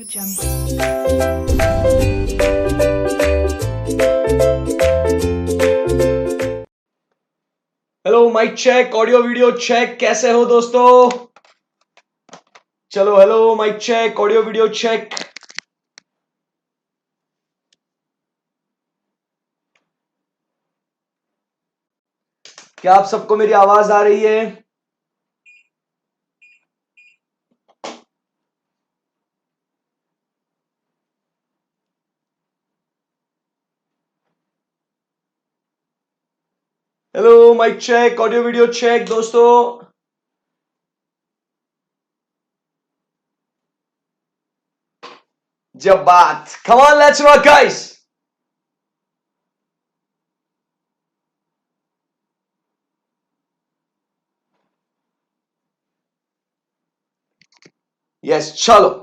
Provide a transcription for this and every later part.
Hello mic check, audio video check. कैसे हो दोस्तों? चलो hello mic check, audio video check. क्या आप सबको मेरी आवाज आ रही है? Hello mic check, audio video check दोस्तों। जब बात, come on let's rock guys. Yes चलो।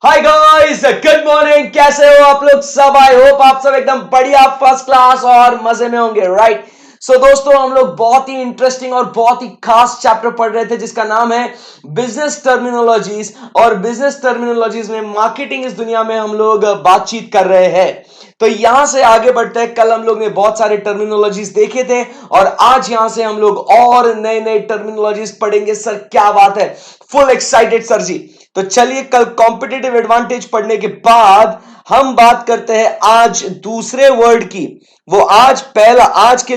Hi guys, good morning. कैसे हो आप लोग सब? आई होप आप सब एकदम बढ़िया, फर्स्ट क्लास और मजे में होंगे, राइट? सो दोस्तों, हम लोग बहुत ही इंटरेस्टिंग और बहुत ही खास चैप्टर पढ़ रहे थे जिसका नाम है बिजनेस टर्मिनोलॉजीज। और बिजनेस टर्मिनोलॉजीज में मार्केटिंग इस दुनिया में हम लोग बातचीत कर रहे हैं। तो यहां से आगे बढ़ते हैं। कल हम लोग ने बहुत सारे टर्मिनोलॉजीज देखे थे और आज यहां से हम लोग और नए नए टर्मिनोलॉजीज पढ़ेंगे। सर क्या बात है, फुल एक्साइटेड सर जी। तो चलिए, कल कॉम्पिटिटिव एडवांटेज पढ़ने के बाद हम बात करते हैं आज दूसरे वर्ड की। वो आज के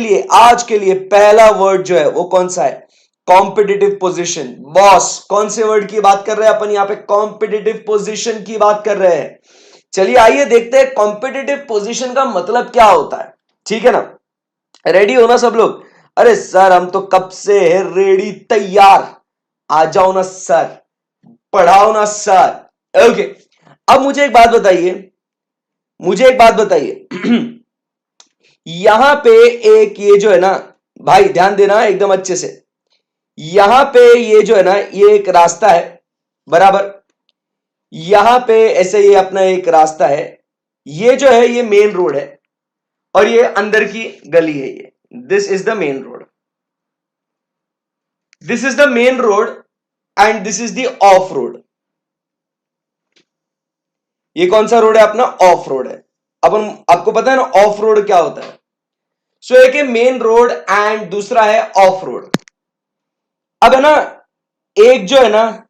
लिए पहला वर्ड जो है वो कौन सा है? Competitive position. बॉस, कौन से वर्ड की बात कर रहे हैं अपन यहां पे? कॉम्पिटिटिव पोजीशन की बात कर रहे हैं। चलिए आइए देखते हैं कॉम्पिटिटिव पोजीशन का मतलब क्या होता है। ठीक है ना? रेडी हो ना सब लोग? अरे सर, हम तो कब से है रेडी, तैयार। आ जाओ ना सर, पढ़ाओ ना सर। ओके, अब मुझे एक बात बताइए। यहां पे एक ये जो है ना, भाई ध्यान देना एकदम अच्छे से। यहां पे ये जो है ना, ये एक रास्ता है, बराबर। यहां पे ऐसे ये अपना एक रास्ता है। ये जो है ये मेन रोड है और ये अंदर की गली है। ये this is the main road, this is the main road and this is the of road. ये कौन सा रोड है? अपना ऑफ रोड है। अब आपको पता है ना ऑफ रोड क्या होता है? सो एक है मेन रोड एंड दूसरा है ऑफ रोड। अब है ना, एक जो है ना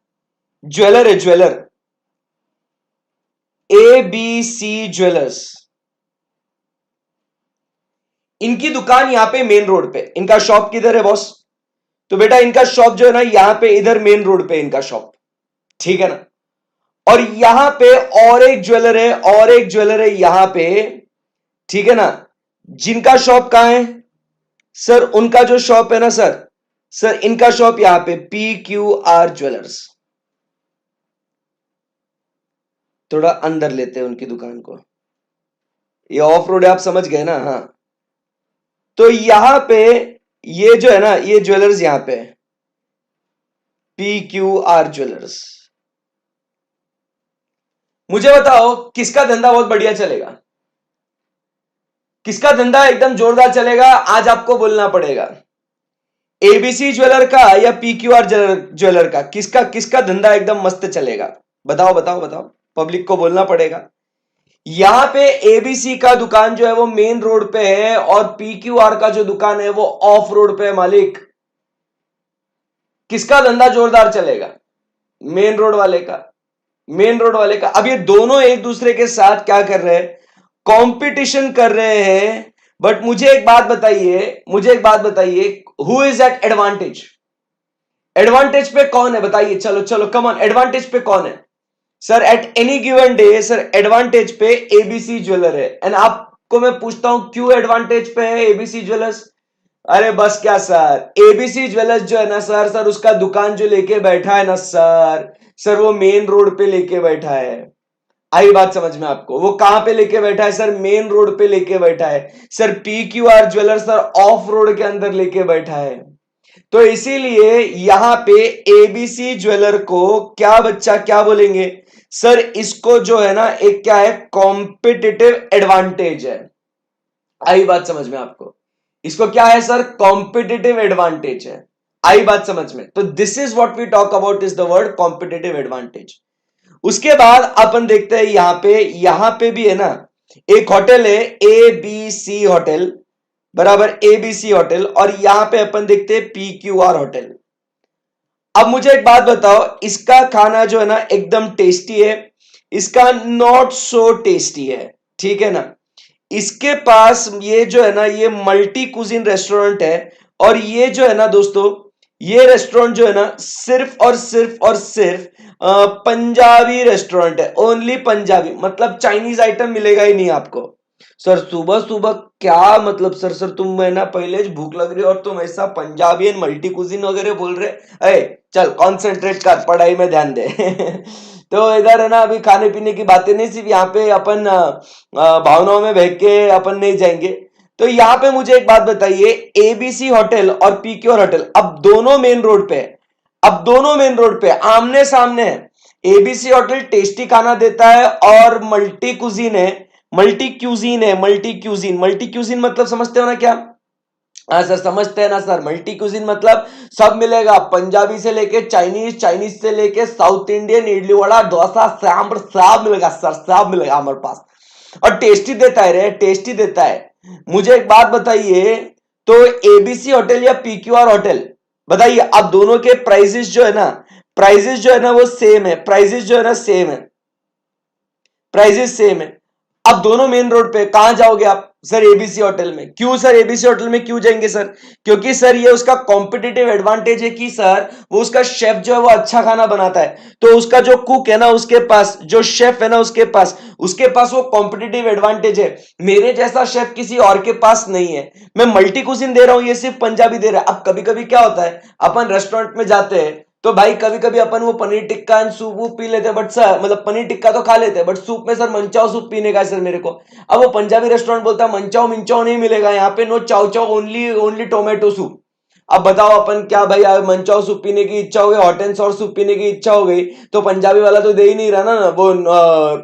ज्वेलर है, ज्वेलर, ABC ज्वेलर्स। इनकी दुकान यहां पे मेन रोड पे। इनका शॉप किधर है बॉस? तो बेटा इनका शॉप जो है ना यहां पे, इधर मेन रोड पे इनका शॉप। ठीक है ना? और यहां पे और एक ज्वेलर है, और एक ज्वेलर है यहां पे। ठीक है ना? जिनका शॉप कहां है सर? उनका जो शॉप है ना सर इनका शॉप यहां पे PQR ज्वेलर्स। थोड़ा अंदर लेते हैं उनकी दुकान को। ये ऑफ रोड है, आप समझ गए ना? हाँ, तो यहां पे ये जो है ना, ये ज्वेलर्स यहां पे PQR ज्वेलर्स। मुझे बताओ किसका धंधा बहुत बढ़िया चलेगा? किसका धंधा एकदम जोरदार चलेगा? आज आपको बोलना पड़ेगा। ABC ज्वेलर का या PQR ज्वेलर का? किसका किसका धंधा एकदम मस्त चलेगा? बताओ बताओ बताओ, पब्लिक को बोलना पड़ेगा। यहां पे ABC का दुकान जो है वो मेन रोड पे है और PQR का जो दुकान है वो ऑफ रोड पे है मालिक। किसका धंधा जोरदार चलेगा? मेन रोड वाले का। मेन रोड वाले का। अब ये दोनों एक दूसरे के साथ क्या कर रहे हैं? कंपटीशन कर रहे हैं। बट मुझे एक बात बताइए, who is at advantage? Advantage पे कौन है बताइए? चलो चलो कम ऑन, एडवांटेज पे कौन है sir? At any given day sir advantage पे ABC ज्वेलर है। एंड आपको मैं पूछता हूं क्यों एडवांटेज पे है ABC ज्वेलर्स? अरे बस क्या सर, ABC ज्वेलर्स जो है ना सर उसका दुकान जो लेके बैठा है ना सर वो मेन रोड पे लेके बैठा है। आई बात समझ में आपको? वो कहां पे लेके बैठा है सर? मेन रोड पे लेके बैठा है sir. PQR jewellers sir of road के अंदर लेके बैठा है। तो इसीलिए यहां पे ABC ज्वेलर को क्या बच्चा क्या बोलेंगे सर? इसको जो है ना एक क्या है? कॉम्पिटिटिव एडवांटेज है। आई बात समझ में आपको? इसको क्या है सर? कॉम्पिटिटिव एडवांटेज है। आई बात समझ में? तो this is what we talk about is the word competitive advantage. उसके बाद अपन देखते हैं यहां पे भी है ना, एक होटल है ए बी सी होटल, बराबर, ए बी सी होटल, और यहां पे अपन देखते हैं पी क्यू आर होटल। अब मुझे एक बात बताओ, इसका खाना जो है ना एकदम टेस्टी है, इसका नॉट सो टेस्टी है, ठीक है ना। इसके पास ये जो है ना ये मल्टी कुजिन रेस्टोरेंट है, और ये जो है ना दोस्तों, ये रेस्टोरेंट जो है ना सिर्फ और सिर्फ और सिर्फ पंजाबी रेस्टोरेंट है, ओनली पंजाबी, मतलब चाइनीज आइटम मिलेगा ही नहीं आपको। सर सुबह सुबह क्या मतलब, सर तुम है ना पहले भूख लग रही है और तुम ऐसा पंजाबी एंड मल्टी कुजिन वगैरह बोल रहे, अरे चल कॉन्सेंट्रेट कर, पढ़ाई में ध्यान दे। तो इधर है ना अभी खाने पीने की बातें नहीं, सिर्फ यहाँ पे अपन भावनाओं में बह के अपन नहीं जाएंगे। तो यहाँ पे मुझे एक बात बताइए, एबीसी होटल और पीक्यूआर होटल अब दोनों मेन रोड पे है, अब दोनों मेन रोड पे आमने सामने है। एबीसी होटल टेस्टी खाना देता है और मल्टी कुजीन है, मल्टी क्यूजीन मतलब समझते हो ना क्या? हाँ सर समझते हैं ना सर, मल्टी क्यूजिन मतलब सब मिलेगा, पंजाबी से लेके चाइनीज, चाइनीज से लेके साउथ इंडियन, इडली वड़ा डोसा सांभर सब मिलेगा सर, सब मिलेगा हमारे पास। और टेस्टी देता है रे, टेस्टी देता है। मुझे एक बात बताइए, तो एबीसी होटल या पीक्यूआर होटल, बताइए, अब दोनों के प्राइसेस जो है ना, प्राइसेस जो है ना वो सेम है, प्राइसेस जो है ना सेम है, प्राइसेस सेम है। अब दोनों मेन रोड पे, कहां जाओगे आप? सर एबीसी होटल में। क्यों सर एबीसी होटल में क्यों जाएंगे सर? क्योंकि सर ये उसका कॉम्पिटिटिव एडवांटेज है कि सर वो उसका शेफ जो है वो अच्छा खाना बनाता है, तो उसका जो कुक है ना उसके पास, जो शेफ है ना उसके पास वो कॉम्पिटिटिव एडवांटेज है। मेरे जैसा शेफ किसी और के पास नहीं है। मैं मल्टी कुजिन दे रहा हूं, ये सिर्फ पंजाबी दे रहा है। अब कभी कभी क्या होता है, अपन रेस्टोरेंट में जाते हैं तो भाई कभी कभी अपन वो पनीर टिक्का एंड सूप वो पी लेते हैं, बट सर मतलब पनीर टिक्का तो खा लेते हैं, बट सूप में सर मंचाओ सूप पीने का है सर मेरे को। अब वो पंजाबी रेस्टोरेंट बोलता है मंचाओ मिंचाओ नहीं मिलेगा यहाँ पे, नो चाओ चाओ, ओनली ओनली टोमेटो सूप। अब बताओ अपन क्या भाई, मंचाओ सूप पीने की इच्छा हो गई, हॉट एंड सॉर सूप पीने की इच्छा हो गई, तो पंजाबी वाला तो दे ही नहीं रहा ना वो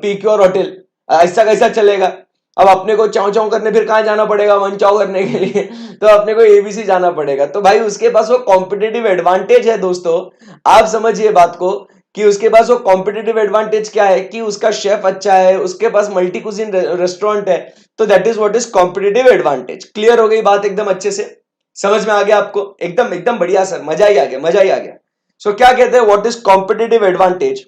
पीक्यूआर होटल, ऐसा कैसा चलेगा? अब अपने को चाव चाव करने फिर कहां जाना पड़ेगा मन चाव करने के लिए? तो अपने को एबीसी जाना पड़ेगा। तो भाई उसके पास वो कॉम्पिटिटिव एडवांटेज है दोस्तों, आप समझिए बात को, कि उसके पास वो कॉम्पिटिटिव एडवांटेज क्या है कि उसका शेफ अच्छा है, उसके पास मल्टी कुजिन रेस्टोरेंट है, तो that is what is competitive advantage. Clear हो गई बात एकदम अच्छे से? समझ में आ गया आपको? एकदम एकदम बढ़िया सर, मजा ही आ गया, मजा ही आ गया। सो क्या कहते हैं, what is competitive advantage?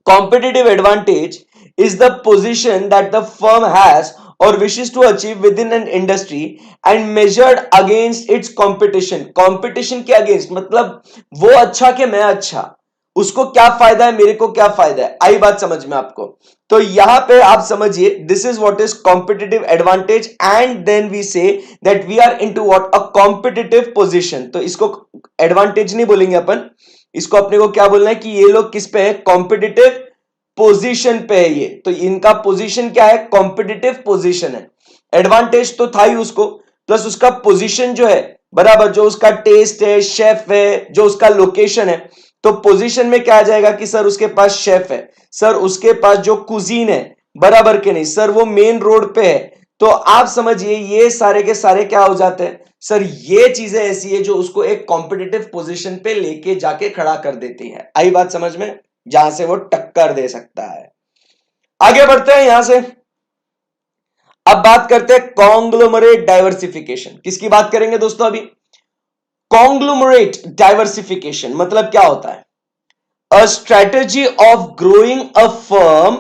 Competitive advantage is the position that the firm has or wishes to achieve within an industry and measured against its competition. Competition के against मतलब वो अच्छा कि मैं अच्छा, उसको क्या फायदा है, मेरे को क्या फायदा है, आई बात समझ में आपको? तो यहां पे आप समझिए, this is what is competitive advantage, and then we say that we are into what a competitive position. तो इसको एडवांटेज नहीं बोलेंगे अपन, इसको अपने को क्या बोलना है कि ये लोग किस पे है, कॉम्पिटिटिव पोजीशन पे है ये, तो इनका पोजीशन क्या है, कॉम्पिटिटिव पोजीशन है। एडवांटेज तो था ही उसको, प्लस उसका पोजीशन जो है, बराबर, जो उसका टेस्ट है, शेफ है, जो उसका लोकेशन है। तो पोजीशन में क्या आ जाएगा कि सर उसके पास शेफ है, सर उसके पास जो कुजीन है, बराबर के नहीं सर, वो मेन रोड पे है। तो आप समझिए ये सारे के सारे क्या हो जाते हैं सर, ये चीजें ऐसी है जो उसको एक कॉम्पिटिटिव पोजीशन पे लेके जाके खड़ा कर देती है। आई बात समझ में, जहां से वो टक्कर दे सकता है। आगे बढ़ते हैं यहां से, अब बात करते हैं कॉन्ग्लोमरेट डाइवर्सिफिकेशन। किसकी बात करेंगे दोस्तों अभी? कॉन्ग्लोमरेट डाइवर्सिफिकेशन मतलब क्या होता है? A strategy of growing a firm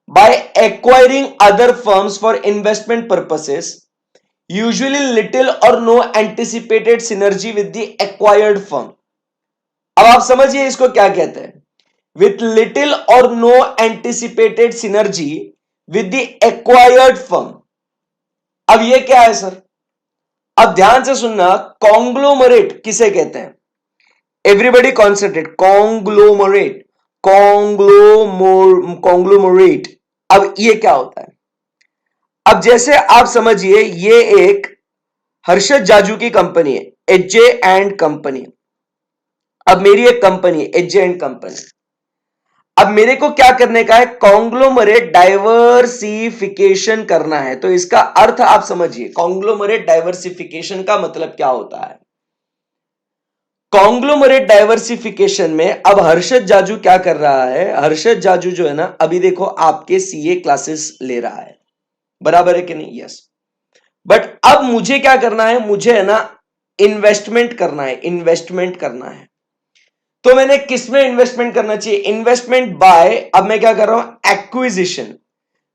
by acquiring other firms for investment purposes, usually little or no anticipated synergy with the acquired firm. अब आप समझिए इसको क्या कहते हैं, with little or no anticipated synergy with the acquired firm। अब ये क्या है सर? अब ध्यान से सुनना, कॉन्ग्लोमरेट किसे कहते हैं? Everybody concentrate, conglomerate, conglomerate. अब ये क्या होता है? अब जैसे आप समझिए ये एक हर्षद जाजू की कंपनी है, एचजे एंड कंपनी। अब मेरी एक कंपनी है एचजे एंड कंपनी। अब मेरे को क्या करने का है, कॉन्ग्लोमरेट डाइवर्सिफिकेशन करना है। तो इसका अर्थ आप समझिए, कॉन्ग्लोमरेट डाइवर्सिफिकेशन का मतलब क्या होता है? कॉन्ग्लोमरेट डाइवर्सिफिकेशन में अब हर्षद जाजू क्या कर रहा है? हर्षद जाजू जो है ना, अभी देखो आपके सीए क्लासेस ले रहा है, बराबर है कि नहीं? यस। बट अब मुझे क्या करना है? मुझे है ना इन्वेस्टमेंट करना है, इन्वेस्टमेंट करना है। तो मैंने किसमें इन्वेस्टमेंट करना चाहिए? इन्वेस्टमेंट बाय, अब मैं क्या कर रहा हूं? एक्विजिशन,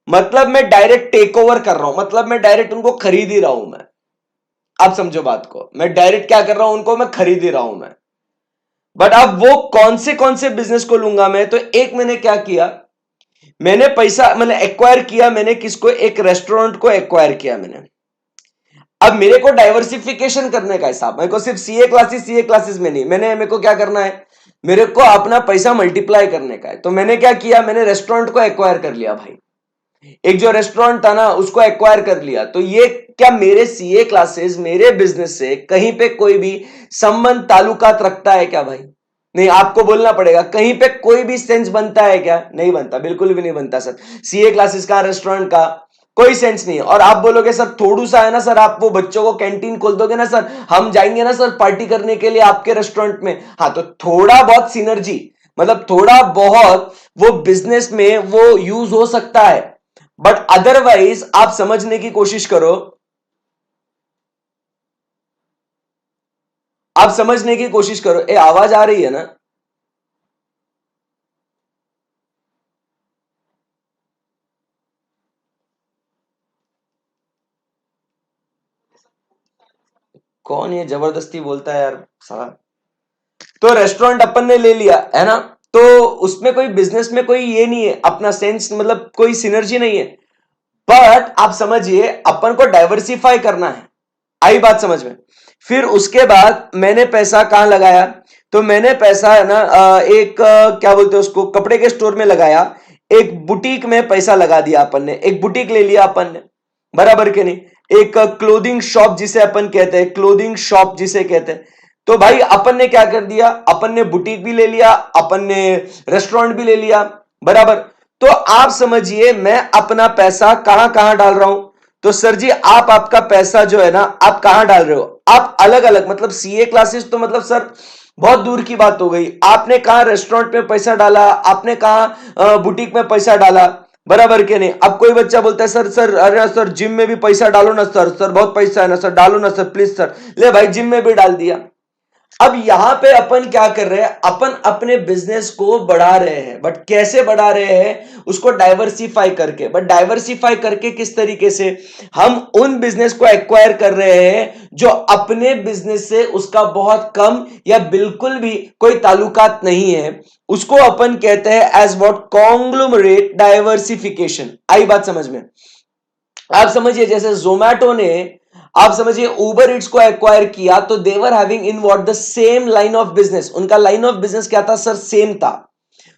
मतलब मैं डायरेक्ट टेक ओवर कर रहा हूं, मतलब मैं डायरेक्ट उनको खरीद ही रहा हूं मैं। आप समझो बात को, मैं डायरेक्ट क्या कर रहा हूं? उनको मैं खरीद ही रहा हूं मैं। बट अब वो कौन से बिजनेस को लूंगा मैं? तो एक मैंने क्या किया, मैंने पैसा मैंने एक्वायर किया, मैंने किसको? एक रेस्टोरेंट को एक्वायर किया मैंने। अब मेरे को डाइवर्सिफिकेशन करने का हिसाब, मेरे को सिर्फ सीए क्लासेस में नहीं, मेरे को क्या करना है? मेरे को अपना पैसा मल्टीप्लाई करने का है। तो मैंने क्या किया? मैंने रेस्टोरेंट को एक्वायर कर लिया भाई। एक जो रेस्टोरेंट था ना, उसको एक्वायर कर लिया। तो ये क्या मेरे सीए क्लासेस, मेरे बिजनेस से कहीं पे कोई भी संबंध ताल्लुकात रखता है क्या भाई? नहीं, आपको बोलना पड़ेगा। कहीं पे कोई भी सेंस बनता है क्या? नहीं बनता, बिल्कुल भी नहीं बनता सर। सीए क्लासेस का, रेस्टोरेंट का कोई सेंस नहीं है। और आप बोलोगे सर थोड़ा सा है ना सर, आप वो बच्चों को कैंटीन खोल दोगे ना सर, हम जाएंगे ना सर पार्टी करने के लिए आपके रेस्टोरेंट में। हाँ, तो थोड़ा बहुत सिनर्जी, मतलब थोड़ा बहुत वो बिजनेस में वो यूज हो सकता है। बट अदरवाइज आप समझने की कोशिश करो, आप समझने की कोशिश करो। ए, आवाज आ रही है ना? कौन ये जबरदस्ती बोलता है यार साला? तो रेस्टोरेंट अपन ने ले लिया है ना, तो उसमें कोई बिजनेस में कोई ये नहीं है अपना सेंस, मतलब कोई सिनर्जी नहीं है। बट आप समझिए, अपन को डाइवर्सिफाई करना है। आई बात समझ में? फिर उसके बाद मैंने पैसा कहां लगाया? तो मैंने पैसा है ना एक क्या बोलते हैं उसको, कपड़े के स्टोर में लगाया। एक बुटीक में पैसा लगा दिया अपन ने, एक बुटीक ले लिया अपन ने, बराबर के नहीं? एक क्लोथिंग शॉप जिसे अपन कहते हैं, क्लोथिंग शॉप जिसे कहते हैं। तो भाई अपन ने क्या कर दिया? अपन ने बुटीक भी ले लिया, अपन ने रेस्टोरेंट भी ले लिया, बराबर। तो आप समझिए मैं अपना पैसा कहां कहां डाल रहा हूं। तो सर जी आप आपका पैसा जो है ना, आप कहां डाल रहे हो? आप अलग अलग, मतलब सीए क्लासेस तो मतलब सर बहुत दूर की बात हो गई। आपने कहा रेस्टोरेंट में पैसा डाला, आपने कहा बुटीक में पैसा डाला, बराबर के नहीं? अब कोई बच्चा बोलता है सर सर अरे सर जिम में भी पैसा डालो ना सर, सर बहुत पैसा है ना सर, डालो ना सर प्लीज सर। ले भाई जिम में भी डाल दिया। अब यहां पे अपन क्या कर रहे हैं? अपन अपने बिजनेस को बढ़ा रहे हैं, बट कैसे बढ़ा रहे हैं? उसको डाइवर्सिफाई करके। बट डाइवर्सिफाई करके किस तरीके से? हम उन बिजनेस को एक्वायर कर रहे हैं जो अपने बिजनेस से उसका बहुत कम या बिल्कुल भी कोई ताल्लुकात नहीं है। उसको अपन कहते हैं एज व्हाट? Conglomerate diversification. आई बात समझ में? आप समझिए जैसे जोमैटो ने, आप समझिए उबर इट्स को एक्वायर किया, तो they were having in what? The same line of business. उनका लाइन ऑफ बिजनेस क्या था सर? सेम था।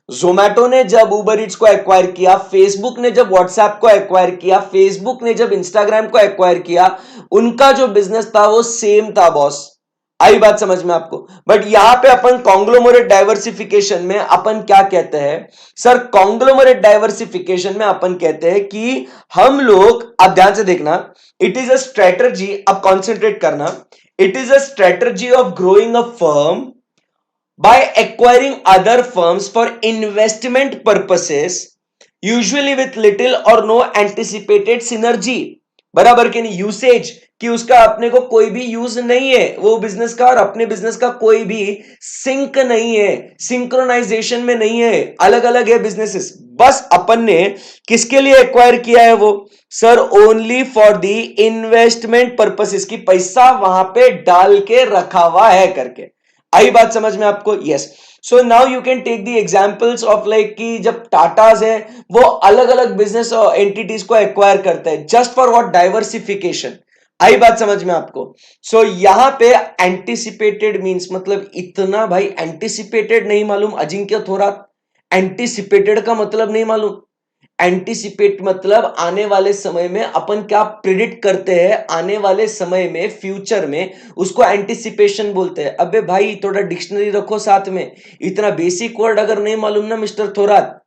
जोमैटो ने जब उबर इट्स को एक्वायर किया, फेसबुक ने जब व्हाट्सएप को एक्वायर किया, फेसबुक ने जब इंस्टाग्राम को एक्वायर किया, उनका जो बिजनेस था वो सेम था बॉस। आई बात समझ में आपको? बट यहां पे अपन कॉन्ग्लोमरेट डाइवर्सिफिकेशन में अपन क्या कहते हैं सर? कॉन्ग्लोमरेट डाइवर्सिफिकेशन में अपन कहते हैं कि हम लोग, आप ध्यान से देखना, इट इज अ स्ट्रेटजी, अब कॉन्सेंट्रेट करना, it is a strategy of growing a firm by acquiring other firms for investment purposes, usually with little or no anticipated synergy, बराबर के नहीं? यूसेज, कि उसका अपने को कोई भी यूज नहीं है वो बिजनेस का, और अपने बिजनेस का कोई भी सिंक नहीं है, सिंक्रोनाइजेशन में नहीं है, अलग अलग है बिजनेसेस। बस अपन ने किसके लिए एक्वायर किया है वो? Sir only for the investment purposes, की पैसा वहां पे डाल के रखा हुआ है करके। आई बात समझ में आपको? Yes. So now you can take the examples of like कि जब टाटाज है वो अलग अलग बिजनेस एंटिटीज को एक्वायर करता है जस्ट फॉर व्हाट? डाइवर्सिफिकेशन। आई बात समझ में आपको? सो यहां पे एंटिसिपेटेड मींस, मतलब इतना भाई एंटिसिपेटेड नहीं मालूम अजिंक्य थोरात? एंटिसिपेटेड का मतलब नहीं मालूम? एंटिसिपेट मतलब आने वाले समय में अपन क्या प्रिडिक्ट करते हैं, आने वाले समय में, फ्यूचर में, उसको एंटिसिपेशन बोलते हैं। अबे भाई थोड़ा डिक्शनरी रखो साथ में, इतना बेसिक वर्ड अगर नहीं मालूम ना मिस्टर थोरात,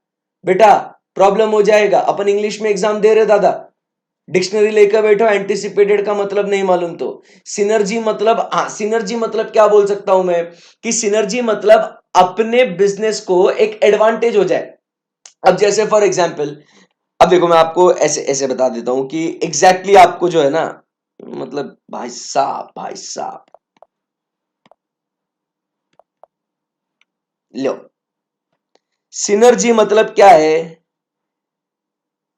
बेटा प्रॉब्लम हो जाएगा। अपन इंग्लिश में एग्जाम दे रहे दादा। डिक्शनरी लेकर बैठो, एंटिसिपेटेड का मतलब नहीं मालूम तो सिनर्जी मतलब, हाँ सिनर्जी मतलब क्या बोल सकता हूं मैं कि सिनर्जी मतलब अपने बिजनेस को एक एडवांटेज हो जाए। अब जैसे फॉर एग्जांपल, अब देखो मैं आपको ऐसे ऐसे बता देता हूं कि एग्जैक्टली आपको जो है ना, मतलब भाई साहब लो, सिनर्जी मतलब क्या है,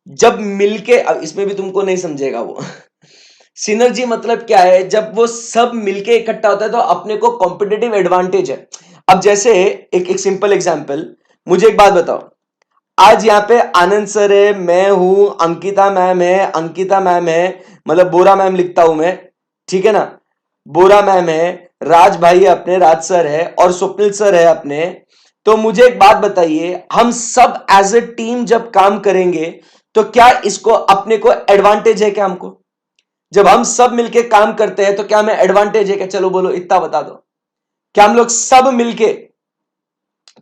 जब मिलके, अब इसमें भी तुमको नहीं समझेगा वो सिनर्जी मतलब क्या है, जब वो सब मिलके इकट्ठा होता है तो अपने को कॉम्पिटिटिव एडवांटेज है। अब जैसे एक सिंपल एग्जांपल, मुझे एक बात बताओ, आज यहाँ पे आनंद सर है, मैं हूं, अंकिता मैम है, अंकिता मैम है, मतलब बोरा मैम लिखता हूं मैं, ठीक है ना, बोरा मैम है, राज भाई है अपने, राज सर है, और स्वप्निल सर है अपने। तो मुझे एक बात बताइए, हम सब एज ए टीम जब काम करेंगे तो क्या इसको अपने को एडवांटेज है क्या हमको? जब हम सब मिलके काम करते हैं तो क्या हमें एडवांटेज है क्या? चलो बोलो, इतना बता दो। क्या हम लोग सब मिलके,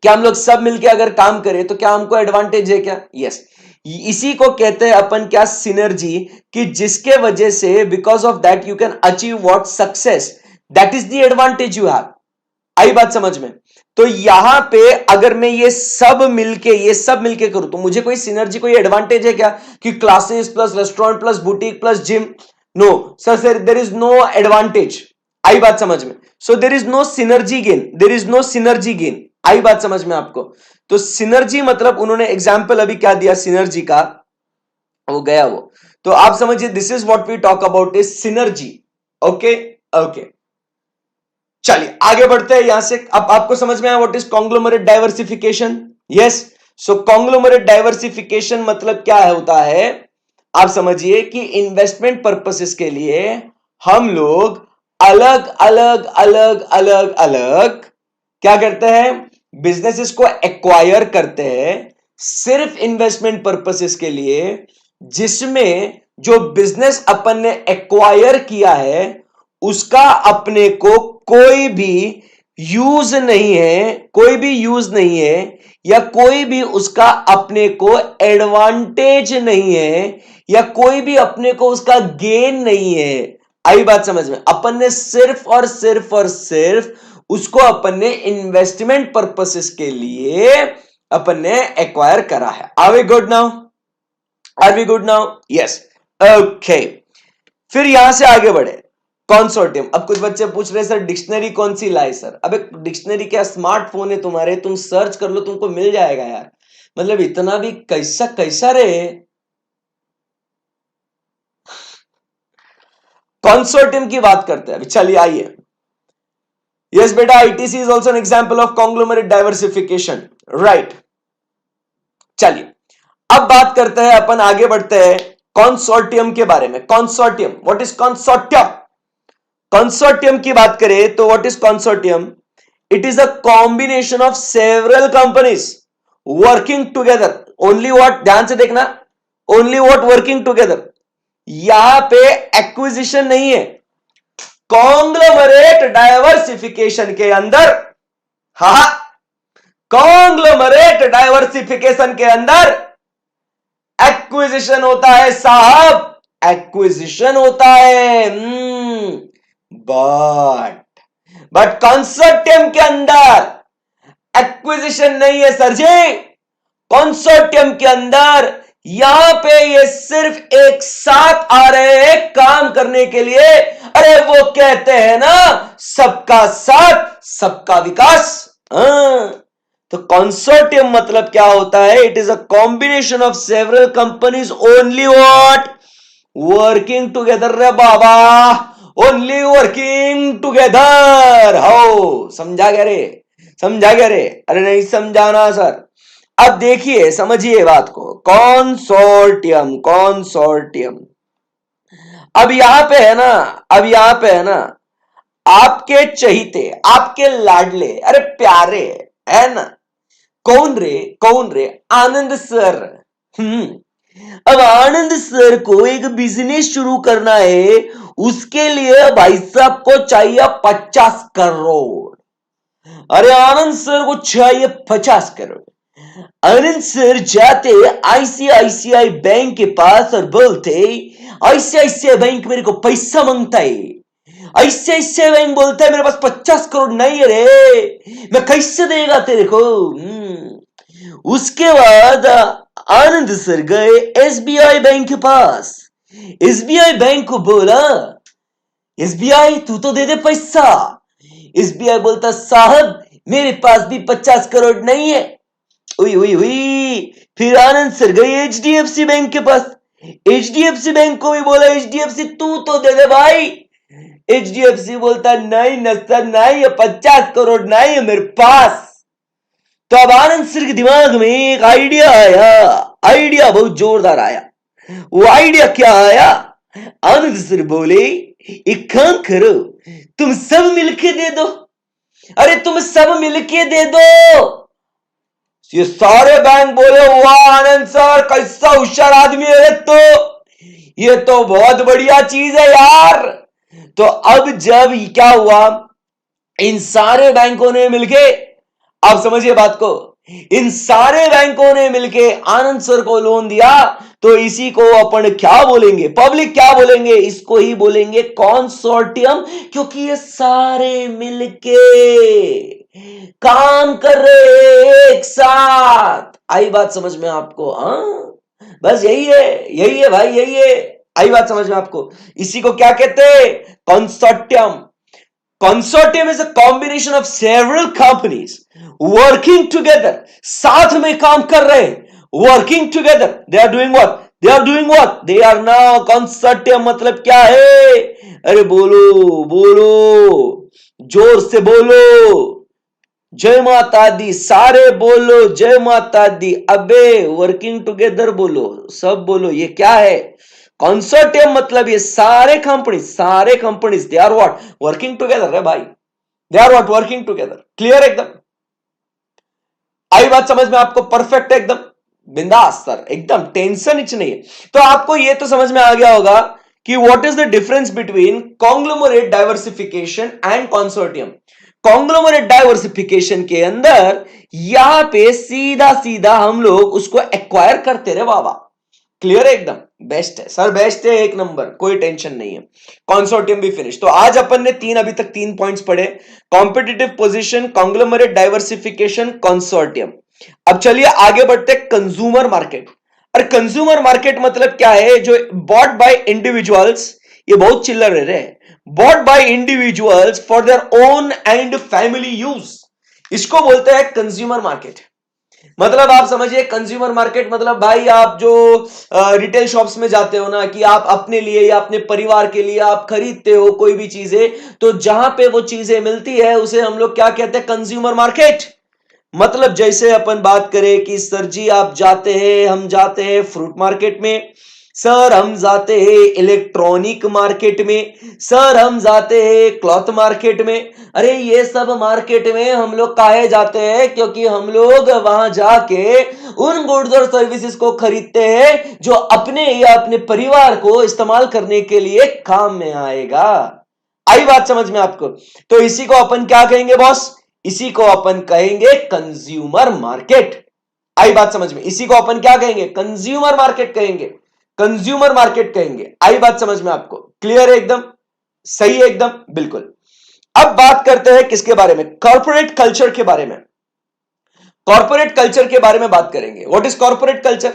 क्या हम लोग सब मिलके अगर काम करें तो क्या हमको एडवांटेज है क्या? यस। इसी को कहते हैं अपन क्या, सिनर्जी, कि जिसके वजह से because of that you can achieve what, success, that is the advantage you have. आई बात समझ में? तो यहां पे अगर मैं ये सब मिलके करूं तो मुझे कोई सिनर्जी, कोई एडवांटेज है क्या कि classes plus restaurant plus boutique plus gym? No sir, there is no advantage. आई बात समझ में? So there is no synergy gain, there is no synergy gain. आई बात समझ में आपको? तो सिनर्जी मतलब उन्होंने एग्जाम्पल अभी क्या दिया सिनर्जी का, वो गया वो। तो आप समझिए, this is what we talk about is synergy. Okay okay, चलिए आगे बढ़ते हैं यहां से। अब आपको समझ में आया what is conglomerate diversification? Yes. So conglomerate diversification मतलब क्या होता है, आप समझिए कि इन्वेस्टमेंट पर्पसेस के लिए हम लोग अलग अलग अलग अलग अलग क्या करते हैं, बिजनेसेस को एक्वायर करते हैं सिर्फ इन्वेस्टमेंट पर्पसेस के लिए, जिसमें जो बिजनेस अपन ने एक्वायर किया है उसका अपने को कोई भी यूज नहीं है, कोई भी यूज नहीं है, या कोई भी उसका अपने को एडवांटेज नहीं है, या कोई भी अपने को उसका गेन नहीं है। आई बात समझ में? अपन ने सिर्फ और सिर्फ और सिर्फ उसको अपन ने इन्वेस्टमेंट पर्पसेस के लिए अपन ने एक्वायर करा है। Are we good now? Are we good now? Yes. Okay, फिर यहां से आगे बढ़े, कॉन्सोर्टियम। अब कुछ बच्चे पूछ रहे सर डिक्शनरी कौन सी लाए सर? अबे डिक्शनरी क्या, स्मार्टफोन है तुम्हारे, तुम सर्च कर लो तुमको मिल जाएगा यार। मतलब इतना भी कैसा कैसा रे। कॉन्सोर्टियम की बात करते हैं अभी, चलिए आइए। यस बेटा, ITC is also an example of conglomerate diversification, right. चलिए अब बात करते हैं, अपन आगे बढ़ते हैं कंसोर्टियम के बारे में। Consortium, what is consortium? Consortium की बात करें तो what is consortium? It is a combination of several companies working together. Only what, ध्यान से देखना, ओनली व्हाट वर्किंग टुगेदर। यहां पे एक्विजिशन नहीं है, कॉन्ग्लोमरेट डाइवर्सिफिकेशन के अंदर, हा, कॉन्ग्लोमरेट डाइवर्सिफिकेशन के अंदर एक्विजिशन होता है साहब, एक्विजिशन होता है। बट कंसोर्टियम के अंदर एक्विजिशन नहीं है सर जी। कंसोर्टियम के अंदर यहां पे ये सिर्फ एक साथ आ रहे हैं काम करने के लिए। अरे वो कहते हैं ना, सबका साथ सबका विकास। तो कंसोर्टियम मतलब क्या होता है? It is a combination of several companies only what working together. रे बाबा, ओनली वर्किंग टुगेदर। हो समझा गया रे? समझा गया रे? अरे नहीं समझाना सर। अब देखिए, समझिए बात को, कॉन्सोर्टियम, कॉन्सोर्टियम। अब यहां पे है ना, अब यहां पे है ना, आपके चहीते, आपके लाडले, अरे प्यारे, है ना, कौन रे, कौन रे? आनंद सर। अब आनंद सर को एक बिजनेस शुरू करना है, उसके लिए भाई साहब को चाहिए 50 करोड़। अरे आनंद सर को चाहिए 50 करोड़। आनंद सर जाते आईसीआईसीआई बैंक के पास और बोलते, आईसीआईसीआई बैंक मेरे को पैसा मांगता है। आईसीआईसीआई बैंक बोलता है मेरे पास 50 करोड़ नहीं है रे, मैं कैसे देगा तेरे को। उसके बाद आनंद सर गए एसबीआई बैंक के पास। एसबीआई बैंक को बोला, एसबीआई तू तो दे दे पैसा। एसबीआई बोलता, साहब मेरे पास भी 50 करोड़ नहीं है। हुई हुई हुई। फिर आनंद सर गए एचडीएफसी बैंक के पास। एचडीएफसी बैंक को भी बोला, एचडीएफसी तू तो दे दे भाई। एचडीएफसी बोलता, नहीं नस्तर नहीं है, 50 करोड़ नहीं है मेरे पास। तो अब आनंद सर के दिमाग में एक आइडिया आया। आइडिया बहुत जोरदार आया। वो आइडिया क्या आया? आनंद सर बोले, एक काम करो, तुम सब मिलके दे दो। अरे तुम सब मिलके दे दो। ये सारे बैंक बोले, वाह आनंद सर कैसा होशियार आदमी है तो, ये तो बहुत बढ़िया चीज है यार। तो अब जब क्या हुआ, इन सारे बैंकों ने मिलके, आप समझिए बात को, इन सारे बैंकों ने मिलके आनंद सर को लोन दिया। तो इसी को अपन क्या बोलेंगे, पब्लिक क्या बोलेंगे, इसको ही बोलेंगे कंसोर्टियम, क्योंकि ये सारे मिलके काम कर रहे एक साथ। आई बात समझ में आपको? हाँ बस यही है भाई, यही है। आई बात समझ में आपको? इसी को क्या कहते हैं? Consortium. Consortium is a combination of several companies working together. साथ में काम कर रहे हैं, working together. They are doing what? They are doing what? They are now consortium। मतलब क्या है? अरे बोलो बोलो, जोर से बोलो, जय माता दी, सारे बोलो जय माता दी। अबे वर्किंग टुगेदर बोलो, सब बोलो, ये क्या है? कंसोर्टियम मतलब ये सारे companies they are what? Working together है भाई। They are what? Working together. Clear एकदम? आई बात समझ में आपको? परफेक्ट एकदम बिंदास सर, एकदम टेंशन ही नहीं है। तो आपको ये तो समझ में आ गया होगा कि what is the difference between conglomerate diversification and consortium. Conglomerate diversification के अंदर यहां पे सीधा सीधा हम लोग उसको एक्वायर करते रहे बाबा। क्लियर है एकदम? बेस्ट है सर, बेस्ट है, एक नंबर, कोई टेंशन नहीं है। कंसोर्टियम भी फिनिश। तो आज अपन ने अभी तक 3 पॉइंट्स पढ़े, competitive position, conglomerate diversification, consortium. अब चलिए आगे बढ़ते, कंज्यूमर मार्केट। और कंज्यूमर मार्केट मतलब क्या है? जो बॉट बाय इंडिविजुअल्स, ये बहुत चिल्लर है रे, bought by individuals for their own and family use, इसको बोलते हैं कंज्यूमर मार्केट। मतलब आप समझिए कंज्यूमर मार्केट मतलब भाई, आप जो रिटेल शॉप्स में जाते हो ना, कि आप अपने लिए या अपने परिवार के लिए आप खरीदते हो कोई भी चीजें, तो जहां पे वो चीजें मिलती है उसे हम लोग क्या कहते हैं? Consumer market. मतलब जैसे अपन बात करें कि सर जी आप जाते हैं, हम जाते हैं फ्रूट मार्केट में, सर हम जाते हैं इलेक्ट्रॉनिक मार्केट में, सर हम जाते हैं क्लॉथ मार्केट में। अरे ये सब मार्केट में हम लोग काहे जाते हैं? क्योंकि हम लोग वहां जाके उन गुड्स और सर्विसेज को खरीदते हैं जो अपने या अपने परिवार को इस्तेमाल करने के लिए काम में आएगा। आई बात समझ में आपको? तो इसी को अपन क्या कहेंगे बॉस? इसी को अपन कहेंगे कंज्यूमर मार्केट। आई बात समझ में? इसी को अपन क्या कहेंगे? कंज्यूमर मार्केट कहेंगे, कंज्यूमर मार्केट कहेंगे। आई बात समझ में आपको? क्लियर है एकदम? सही है एकदम, बिल्कुल। अब बात करते हैं किसके बारे में? कॉर्पोरेट कल्चर के बारे में। कॉर्पोरेट कल्चर के बारे में बात करेंगे। What is corporate culture?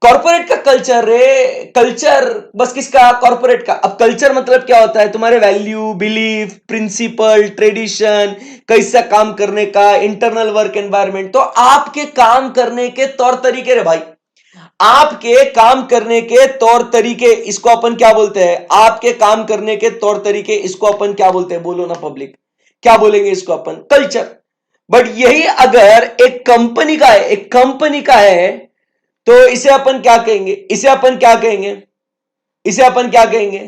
Corporate का कल्चर रे, कल्चर बस किसका? कॉर्पोरेट का। अब कल्चर मतलब क्या होता है? तुम्हारे वैल्यू, बिलीफ, प्रिंसिपल, ट्रेडिशन, कैसा काम करने का, इंटरनल वर्क एनवायरनमेंट। तो आपके काम करने के तौर तरीके रे भाई, आपके काम करने के तौर तरीके, इसको अपन क्या बोलते हैं? आपके काम करने के तौर तरीके, इसको अपन क्या बोलते हैं? बोलो ना पब्लिक, क्या बोलेंगे इसको अपन? कल्चर। बट यही अगर एक कंपनी का है, एक कंपनी का है, तो इसे अपन क्या कहेंगे? इसे अपन क्या कहेंगे? इसे अपन क्या कहेंगे?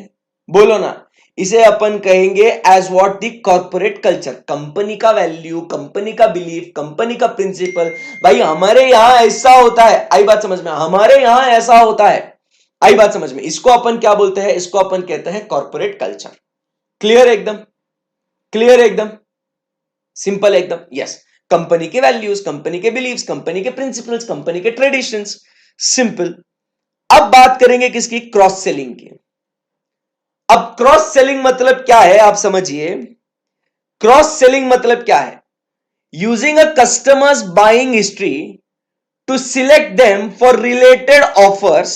बोलो ना। इसे अपन कहेंगे as what? The corporate culture. Company का वैल्यू, कंपनी का बिलीफ, कंपनी का प्रिंसिपल। भाई हमारे यहां ऐसा होता है। आई बात समझ में? हमारे यहां ऐसा होता है। आई बात समझ में? इसको अपन क्या बोलते हैं? इसको अपन कहते हैं कॉर्पोरेट कल्चर। क्लियर एकदम? क्लियर एकदम? सिंपल एकदम? यस। कंपनी के वैल्यूज, कंपनी के बिलीव्स, कंपनी के प्रिंसिपल्स, कंपनी के ट्रेडिशंस। सिंपल। अब बात करेंगे किसकी? क्रॉस सेलिंग की। अब क्रॉस सेलिंग मतलब क्या है आप समझिए। क्रॉस सेलिंग मतलब क्या है? Using a customer's buying history to select them for related offers.